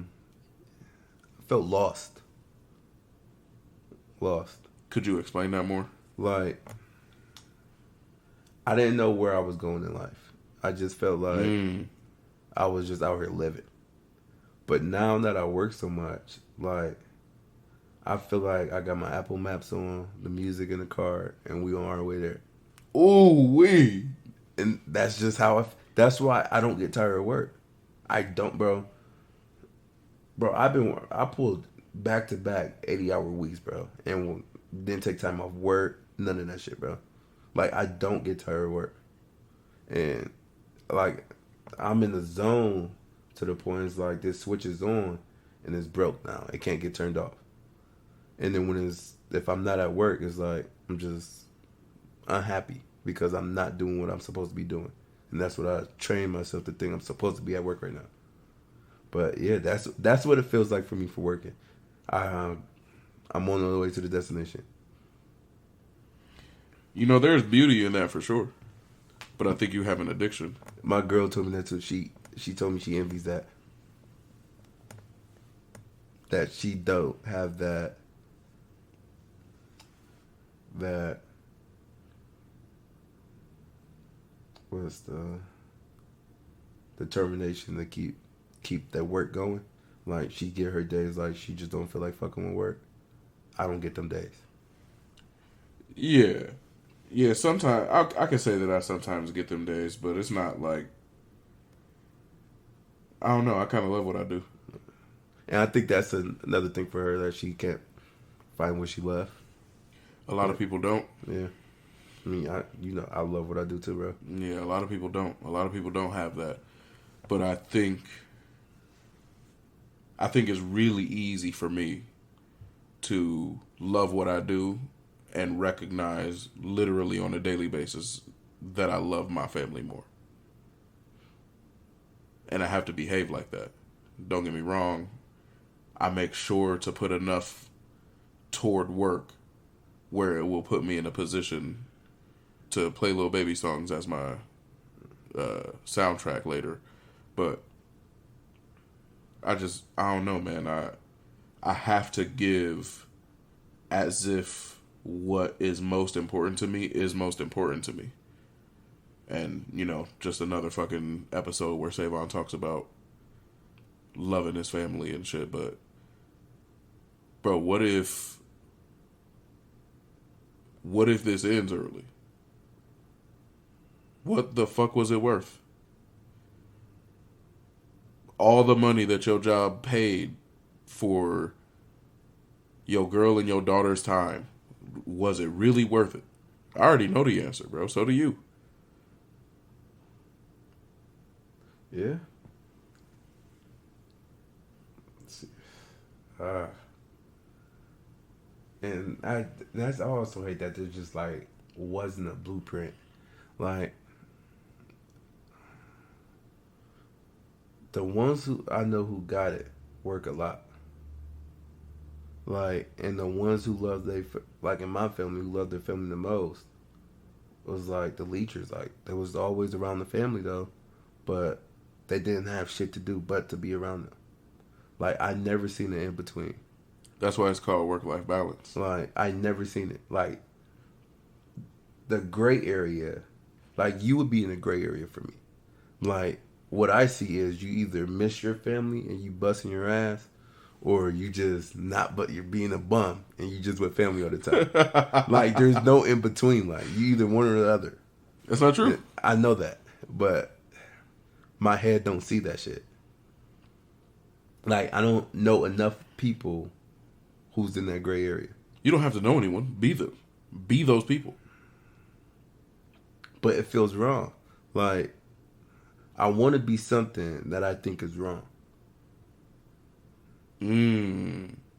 Speaker 2: felt lost.
Speaker 1: Could you explain that more?
Speaker 2: Like, I didn't know where I was going in life. I just felt like I was just out here living. But now that I work so much, like, I feel like I got my Apple Maps on, the music in the car, and we on our way there.
Speaker 1: Ooh, wee.
Speaker 2: And that's just how that's why I don't get tired of work. I don't, bro. Bro, I pulled back-to-back 80-hour weeks, bro. And didn't take time off work, none of that shit, bro. Like, I don't get tired of work. And, like, I'm in the zone to the point it's like this switch is on and it's broke now. It can't get turned off. And then if I'm not at work, it's like I'm just unhappy because I'm not doing what I'm supposed to be doing. And that's what I train myself to think I'm supposed to be at work right now. But yeah, that's what it feels like for me for working. I'm on the way to the destination.
Speaker 1: You know, there's beauty in that for sure. But I think you have an addiction.
Speaker 2: My girl told me that too. She told me she envies that. That she don't have that what's the determination to keep that work going. Like, she get her days like she just don't feel like fucking with work. I don't get them days.
Speaker 1: Yeah, sometimes I can say that I sometimes get them days, but it's not like, I don't know, I kind of love what I do.
Speaker 2: And I think that's another thing for her, that she can't find what she left.
Speaker 1: A lot of people don't.
Speaker 2: Yeah. I mean, I love what I do too, bro.
Speaker 1: Yeah, a lot of people don't. A lot of people don't have that. But I think it's really easy for me to love what I do and recognize literally on a daily basis that I love my family more. And I have to behave like that. Don't get me wrong. I make sure to put enough toward work where it will put me in a position to play Lil Baby songs as my soundtrack later. But I don't know, man. I have to give as if what is most important to me is most important to me. And, you know, just another fucking episode where Savon talks about loving his family and shit. But, bro, what if this ends early? What the fuck was it worth? All the money that your job paid for your girl and your daughter's time, was it really worth it? I already know the answer, bro. So do you.
Speaker 2: Yeah. And I also hate that there just like wasn't a blueprint. Like, the ones who I know who got it work a lot. Like, and the ones who love like in my family, who love their family the most was like the leechers. Like, they was always around the family though, but they didn't have shit to do but to be around them. Like, I never seen it in between.
Speaker 1: That's why it's called work-life balance.
Speaker 2: Like, I never seen it. Like, the gray area, like, you would be in a gray area for me. Like, what I see is you either miss your family and you busting your ass, or you just not, but you're being a bum and you just with family all the time. Like, there's no in between. Like, you either one or the other.
Speaker 1: That's not true.
Speaker 2: I know that, but my head don't see that shit. Like, I don't know enough people who's in that gray area.
Speaker 1: You don't have to know anyone. Be them. Be those people.
Speaker 2: But it feels wrong. Like, I want to be something that I think is wrong.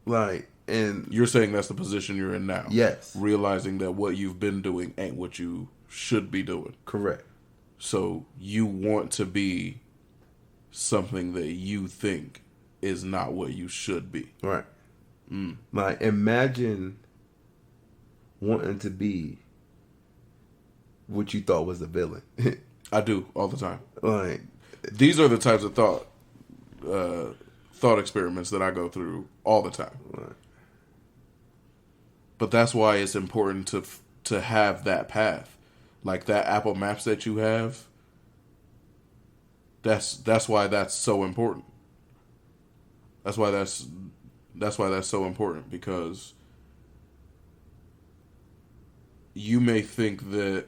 Speaker 2: Like, and
Speaker 1: you're saying that's the position you're in now.
Speaker 2: Yes.
Speaker 1: Realizing that what you've been doing ain't what you should be doing.
Speaker 2: Correct.
Speaker 1: So you want to be something that you think is not what you should be.
Speaker 2: Right. Like, imagine wanting to be what you thought was a villain.
Speaker 1: I do all the time.
Speaker 2: Like,
Speaker 1: these are the types of thought experiments that I go through all the time.
Speaker 2: Right.
Speaker 1: But that's why it's important to have that path, like that Apple Maps that you have. That's why that's so important. That's why that's so important, because you may think that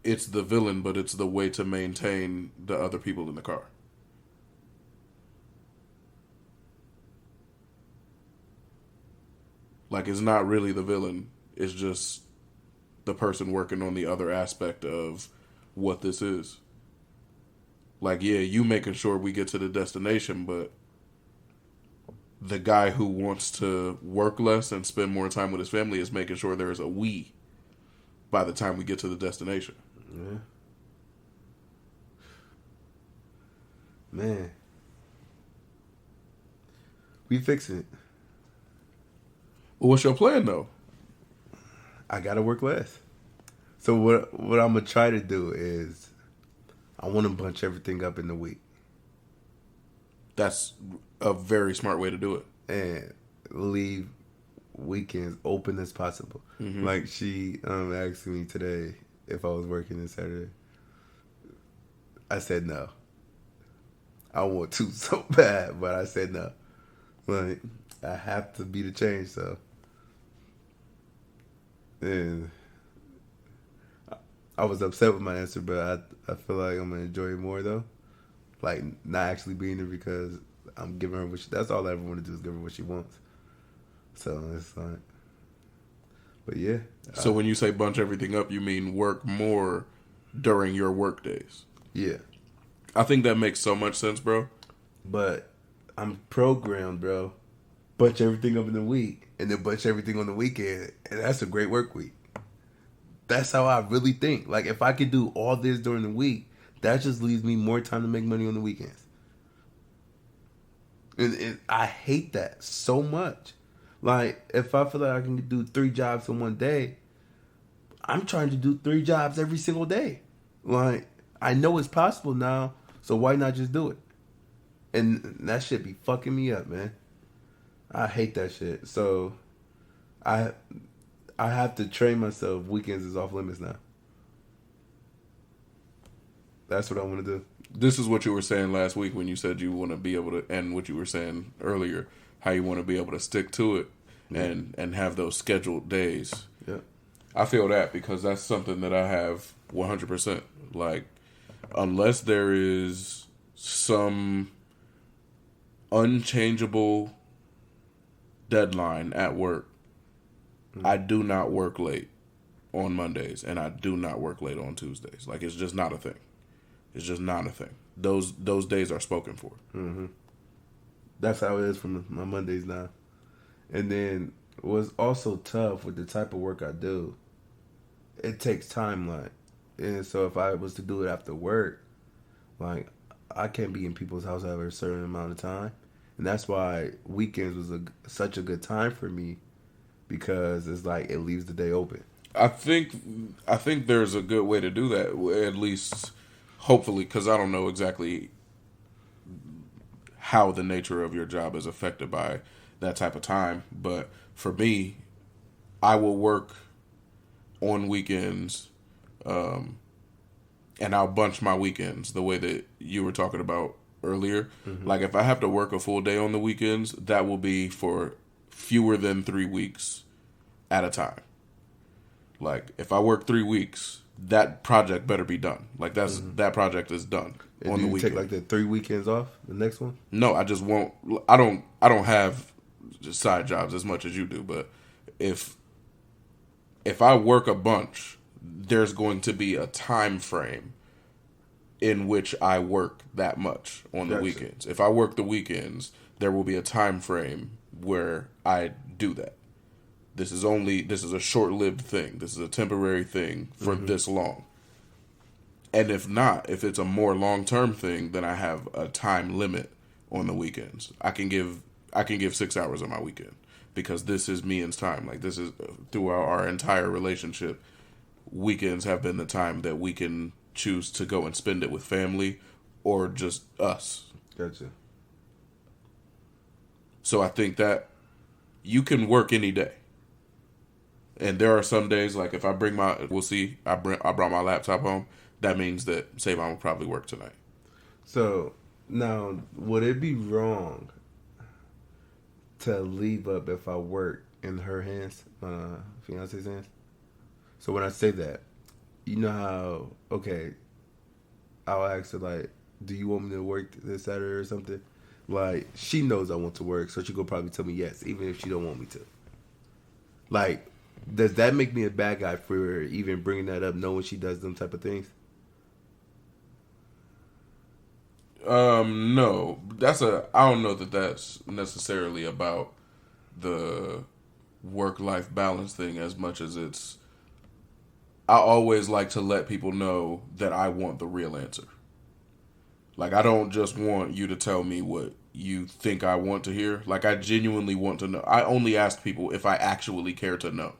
Speaker 1: it's the villain, but it's the way to maintain the other people in the car. Like, it's not really the villain. It's just the person working on the other aspect of what this is. Like, yeah, you making sure we get to the destination, but the guy who wants to work less and spend more time with his family is making sure there's a we by the time we get to the destination.
Speaker 2: Yeah. Man. We fixing it.
Speaker 1: Well, what's your plan, though?
Speaker 2: I gotta work less. So what I'm gonna try to do is I want to bunch everything up in the week.
Speaker 1: That's a very smart way to do it.
Speaker 2: And leave weekends open as possible.
Speaker 1: Mm-hmm.
Speaker 2: Like, she asked me today if I was working this Saturday. I said no. I want to so bad, but I said no. Like, I have to be the change, so. And I was upset with my answer, but I feel like I'm going to enjoy it more, though. Like, not actually being there, because I'm giving her what that's all I ever want to do, is give her what she wants. So it's like, but yeah.
Speaker 1: So when you say bunch everything up, you mean work more during your work days?
Speaker 2: Yeah.
Speaker 1: I think that makes so much sense, bro.
Speaker 2: But I'm programmed, bro. Bunch everything up in the week and then bunch everything on the weekend, and that's a great work week. That's how I really think. Like, if I could do all this during the week, that just leaves me more time to make money on the weekends. And I hate that so much. Like, if I feel like I can do 3 jobs in one day, I'm trying to do 3 jobs every single day. Like, I know it's possible now, so why not just do it? And that shit be fucking me up, man. I hate that shit. So I have to train myself. Weekends is off limits now. That's what I want to do.
Speaker 1: This is what you were saying last week when you said you want to be able to, and what you were saying earlier, how you want to be able to stick to it and have those scheduled days.
Speaker 2: Yeah.
Speaker 1: I feel that, because that's something that I have 100%. Like, unless there is some unchangeable deadline at work, I do not work late on Mondays, and I do not work late on Tuesdays. Like, it's just not a thing. It's just not a thing. Those days are spoken for.
Speaker 2: Mm-hmm. That's how it is for my Mondays now. And then what's also tough with the type of work I do, it takes time, like, and so if I was to do it after work, like, I can't be in people's house after a certain amount of time. And that's why weekends was such a good time for me, because it's like it leaves the day open.
Speaker 1: I think there's a good way to do that, at least hopefully, because I don't know exactly how the nature of your job is affected by that type of time. But for me, I will work on weekends and I'll bunch my weekends the way that you were talking about earlier. Mm-hmm. Like if I have to work a full day on the weekends, that will be for fewer than 3 weeks at a time. Like if I work 3 weeks, that project better be done. Like that project is done
Speaker 2: and
Speaker 1: on
Speaker 2: do
Speaker 1: the
Speaker 2: you
Speaker 1: weekend.
Speaker 2: Take like the 3 weekends off. The next one?
Speaker 1: No, I just won't. I don't have just side jobs as much as you do. But if I work a bunch, there's going to be a time frame in which I work that much on the weekends. If I work the weekends, there will be a time frame where I do that. This is a short-lived thing. This is a temporary thing for this long. And if not, if it's a more long-term thing, then I have a time limit on the weekends. I can give 6 hours on my weekend because this is me and time. Like this is throughout our entire relationship, weekends have been the time that we can choose to go and spend it with family or just us.
Speaker 2: Gotcha.
Speaker 1: So I think that you can work any day. And there are some days, like if I bring I brought my laptop home, that means that Savon will probably work tonight.
Speaker 2: So, now, would it be wrong to leave up if I work in her hands, my fiance's hands? So when I say that, you know how, okay, I'll ask her, like, do you want me to work this Saturday or something? Like, she knows I want to work, so she could probably tell me yes, even if she don't want me to. Like, does that make me a bad guy for even bringing that up, knowing she does them type of things?
Speaker 1: No. I don't know that that's necessarily about the work-life balance thing as much as it's, I always like to let people know that I want the real answer. Like, I don't just want you to tell me what you think I want to hear. Like, I genuinely want to know. I only ask people if I actually care to know.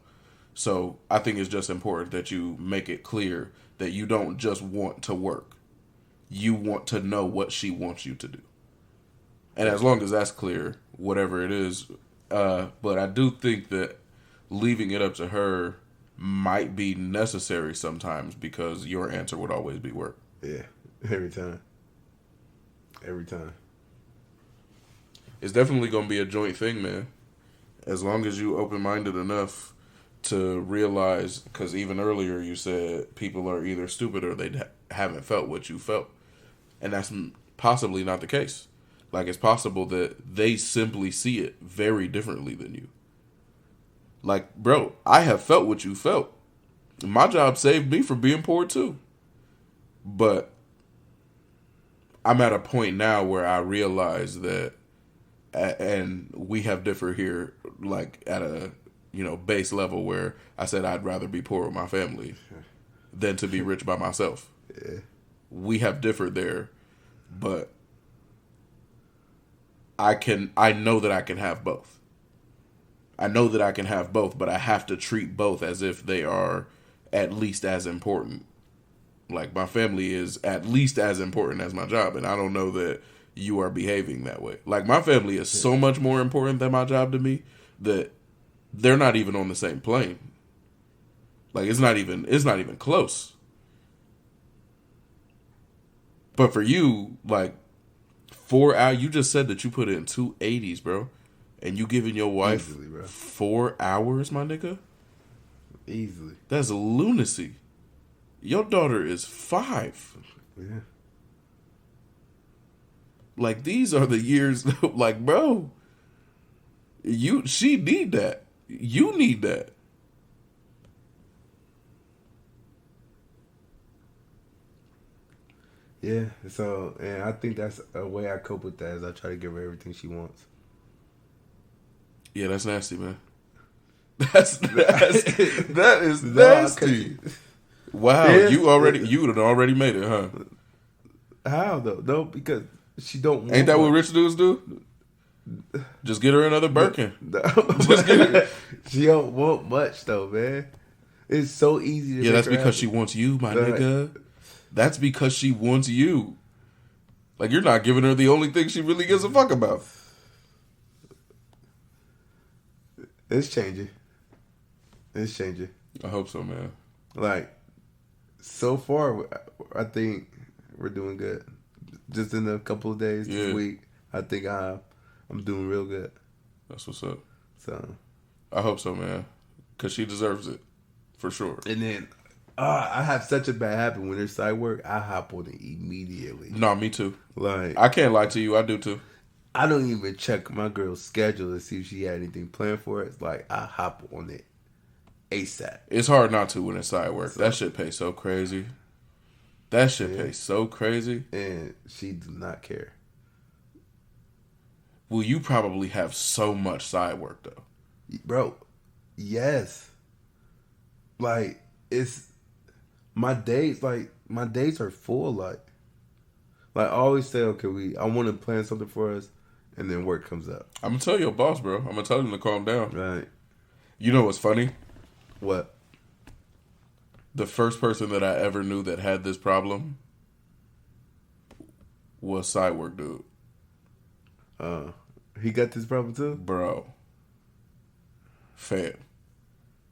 Speaker 1: So I think it's just important that you make it clear that you don't just want to work. You want to know what she wants you to do. And as long as that's clear, whatever it is. But I do think that leaving it up to her might be necessary sometimes because your answer would always be work.
Speaker 2: Yeah, every time. Every time.
Speaker 1: It's definitely going to be a joint thing, man. As long as you open-minded enough to realize, because even earlier you said people are either stupid or they haven't felt what you felt. And that's possibly not the case. Like, it's possible that they simply see it very differently than you. Like, bro, I have felt what you felt. My job saved me from being poor, too. But I'm at a point now where I realize that, and we have differed here, like, at a, base level where I said I'd rather be poor with my family than to be rich by myself.
Speaker 2: Yeah.
Speaker 1: We have differed there, but I know that I can have both. I know that I can have both, but I have to treat both as if they are at least as important. Like, my family is at least as important as my job, and I don't know that you are behaving that way. Like, my family is so much more important than my job to me that they're not even on the same plane. Like, it's not even close. But for you, like, 4 hours, you just said that you put in 280s, bro. And you giving your wife
Speaker 2: easily, bro.
Speaker 1: 4 hours, my nigga?
Speaker 2: Easily.
Speaker 1: That's lunacy. Your daughter is 5.
Speaker 2: Yeah.
Speaker 1: Like, these are the years, like, bro, she need that. You need that.
Speaker 2: Yeah, so, and I think that's a way I cope with that is I try to give her everything she wants.
Speaker 1: Yeah, that's nasty, man. That is nasty. Wow, you would have already made it, huh?
Speaker 2: How though? No, because she don't want.
Speaker 1: Ain't that what rich dudes do? Just get her another Birkin.
Speaker 2: No. Just get her. She don't want much though, man. It's so easy to
Speaker 1: Yeah, that's because she wants you, my nigga. That's because she wants you. Like, you're not giving her the only thing she really gives a fuck about.
Speaker 2: It's changing. It's changing.
Speaker 1: I hope so, man.
Speaker 2: Like, so far, I think we're doing good. Just in a couple of days this week, I think I'm doing real good.
Speaker 1: That's what's up.
Speaker 2: So
Speaker 1: I hope so, man. Because she deserves it. For sure.
Speaker 2: And then I have such a bad habit when there's side work, I hop on it immediately.
Speaker 1: No, me too.
Speaker 2: Like,
Speaker 1: I can't lie to you, I do too.
Speaker 2: I don't even check my girl's schedule to see if she had anything planned for it. It's like I hop on it ASAP.
Speaker 1: It's hard not to when it's side work. That shit pays so crazy. That shit pays so crazy.
Speaker 2: And she do not care.
Speaker 1: Well, you probably have so much side work though.
Speaker 2: Bro, yes. Like, it's my days are full. Like I always say, okay, I want to plan something for us, and then work comes up.
Speaker 1: I'm gonna tell your boss, bro. I'm gonna tell him to calm down.
Speaker 2: Right.
Speaker 1: You know what's funny?
Speaker 2: What?
Speaker 1: The first person that I ever knew that had this problem was side work dude.
Speaker 2: He got this problem too?
Speaker 1: Bro. Fam.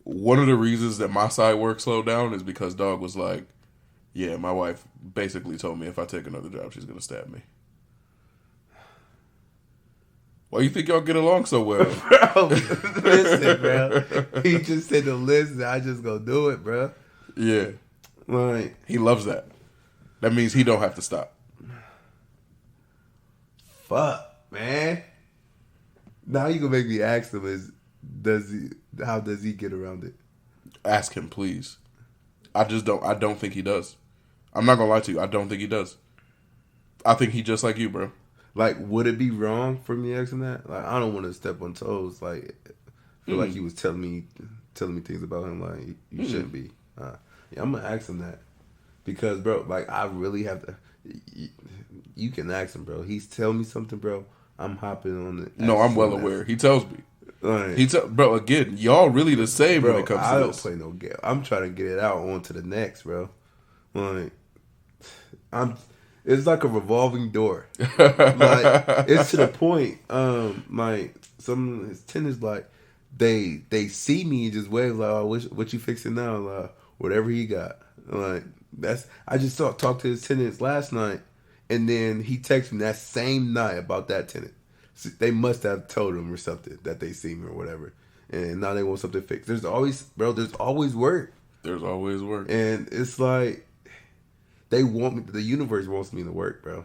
Speaker 1: One of the reasons that my side work slowed down is because dog was like, yeah, my wife basically told me if I take another job, she's going to stab me. Why you think y'all get along so well?
Speaker 2: Bro, listen, bro. He just said to listen. I just go do it, bro.
Speaker 1: Yeah.
Speaker 2: Like,
Speaker 1: he loves that. That means he don't have to stop.
Speaker 2: Fuck, man. Now you gonna make me ask him how does he get around it?
Speaker 1: Ask him, please. I don't think he does. I'm not gonna lie to you. I don't think he does. I think he just like you, bro.
Speaker 2: Like, would it be wrong for me asking that? Like, I don't want to step on toes. Like, I feel like he was telling me things about him. Like, you shouldn't be. Yeah, I'm gonna ask him that because, bro, like, I really have to. You can ask him, bro. He's telling me something, bro. I'm hopping on it.
Speaker 1: No, I'm well aware. He tells me.
Speaker 2: Like,
Speaker 1: bro, again, y'all really the same
Speaker 2: bro,
Speaker 1: when it comes to
Speaker 2: I don't
Speaker 1: this.
Speaker 2: play no game. I'm trying to get it out onto the next, bro. Like, it's like a revolving door. Like, it's to the point. Like, some of his tenants, like, they see me and just wave like, "Oh, what you fixing now?" Like, whatever he got. Like, I just talked to his tenants last night, and then he texted me that same night about that tenant. So they must have told him or something that they see me or whatever, and now they want something fixed. There's always work.
Speaker 1: There's always work,
Speaker 2: and it's like they want me. The universe wants me to work, bro.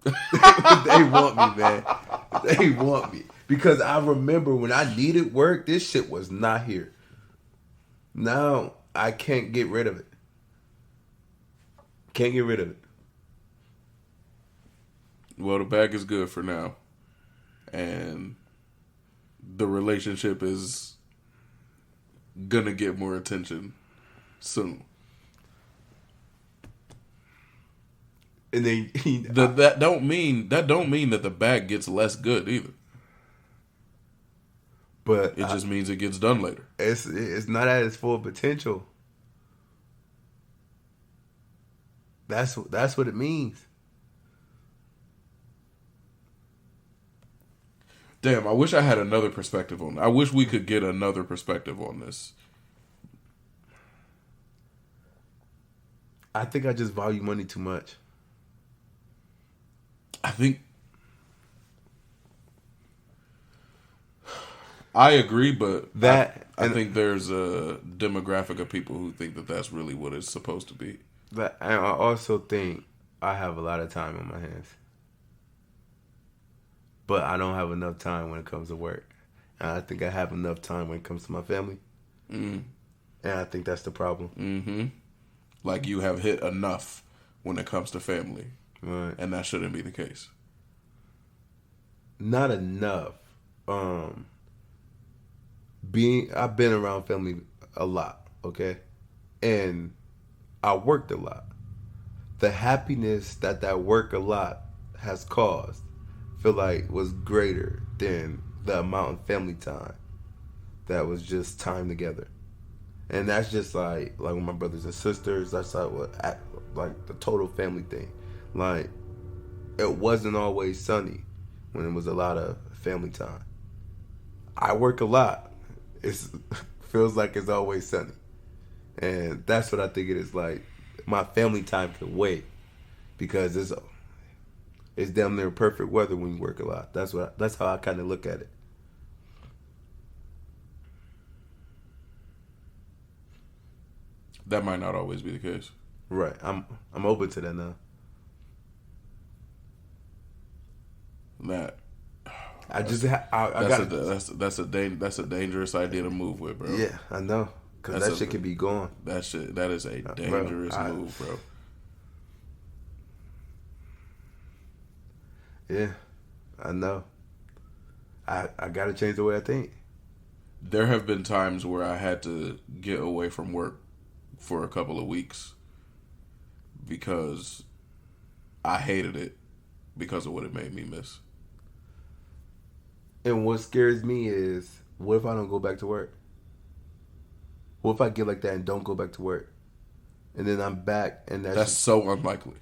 Speaker 2: They want me, man. They want me because I remember when I needed work, this shit was not here. Now I can't get rid of it. Can't get rid of it.
Speaker 1: Well, the bag is good for now. And the relationship is gonna get more attention soon.
Speaker 2: And then
Speaker 1: that don't mean that the bag gets less good either.
Speaker 2: But
Speaker 1: it just means it gets done later.
Speaker 2: It's not at its full potential. That's what it means.
Speaker 1: Damn, I wish I had another perspective on it. I wish we could get another perspective on this.
Speaker 2: I think I just value money too much.
Speaker 1: I agree, but I think there's a demographic of people who think that that's really what it's supposed to be.
Speaker 2: But I also think I have a lot of time on my hands. But I don't have enough time when it comes to work. And I think I have enough time when it comes to my family. And I think that's the problem.
Speaker 1: Mm-hmm. Like you have hit enough when it comes to family.
Speaker 2: Right.
Speaker 1: And that shouldn't be the case.
Speaker 2: Not enough. I've been around family a lot, okay? And I worked a lot. The happiness that work a lot has caused, feel like was greater than the amount of family time that was just time together. And that's just like with my brothers and sisters, that's like the total family thing. Like, it wasn't always sunny when it was a lot of family time. I work a lot. It feels like it's always sunny. And that's what I think it is like my family time can wait because it's damn near perfect weather when you work a lot. That's how I kind of look at it.
Speaker 1: That might not always be the case.
Speaker 2: Right. I'm open to that now.
Speaker 1: That that's a dangerous idea to move with, bro.
Speaker 2: Yeah, I know. Cause that shit could be gone.
Speaker 1: That is a dangerous move, bro.
Speaker 2: Yeah, I know. I gotta change the way I think.
Speaker 1: There have been times where I had to get away from work for a couple of weeks because I hated it because of what it made me miss.
Speaker 2: And what scares me is, what if I don't go back to work? What if I get like that and don't go back to work? And then I'm back and
Speaker 1: that's so unlikely.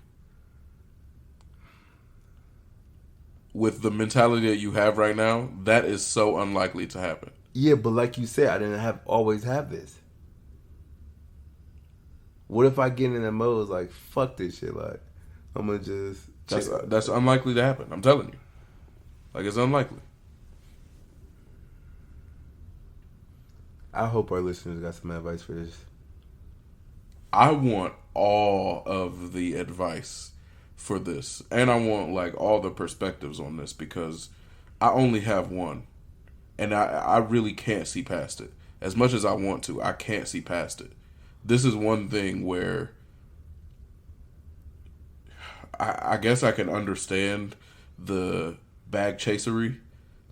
Speaker 1: With the mentality that you have right now, that is so unlikely to happen.
Speaker 2: Yeah, but like you said, I didn't always have this. What if I get in that mode like, fuck this shit, like I'm gonna just
Speaker 1: that's unlikely to happen. I'm telling you. Like, it's unlikely.
Speaker 2: I hope our listeners got some advice for this.
Speaker 1: I want all of the advice for this. And I want, like, all the perspectives on this because I only have one. And I really can't see past it. As much as I want to, I can't see past it. This is one thing where I guess I can understand the bag chasery.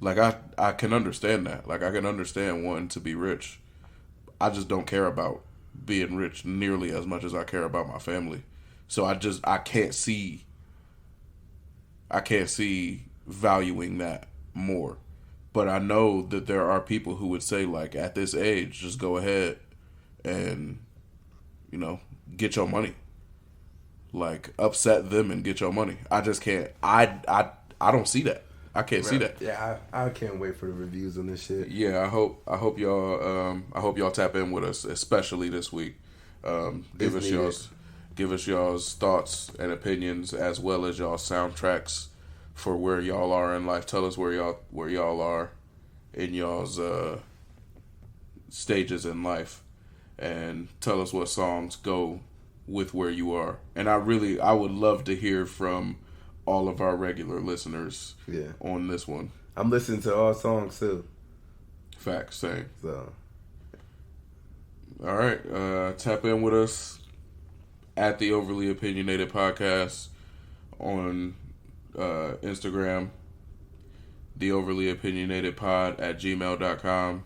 Speaker 1: Like, I can understand that. Like, I can understand wanting to be rich. I just don't care about being rich nearly as much as I care about my family. So I can't see valuing that more. But I know that there are people who would say, like, at this age, just go ahead and, you know, get your money. Like, upset them and get your money. I just can't. I don't see that. I can't see that.
Speaker 2: Yeah, I can't wait for the reviews on this shit.
Speaker 1: Yeah, I hope y'all tap in with us, especially this week. Give us y'all's thoughts and opinions as well as y'all soundtracks for where y'all are in life. Tell us where y'all are in y'all's stages in life, and tell us what songs go with where you are. And I would love to hear from all of our regular listeners on this one.
Speaker 2: I'm listening to all songs too.
Speaker 1: Facts, same.
Speaker 2: So,
Speaker 1: all right, tap in with us at the Overly Opinionated Podcast on Instagram, the Overly Opinionated Pod at gmail.com,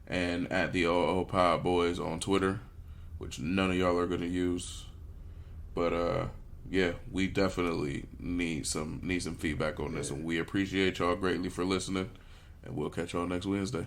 Speaker 1: and at the OO Pod Boys on Twitter, which none of y'all are going to use. But yeah, we definitely need some feedback on this, and we appreciate y'all greatly for listening, and we'll catch y'all next Wednesday.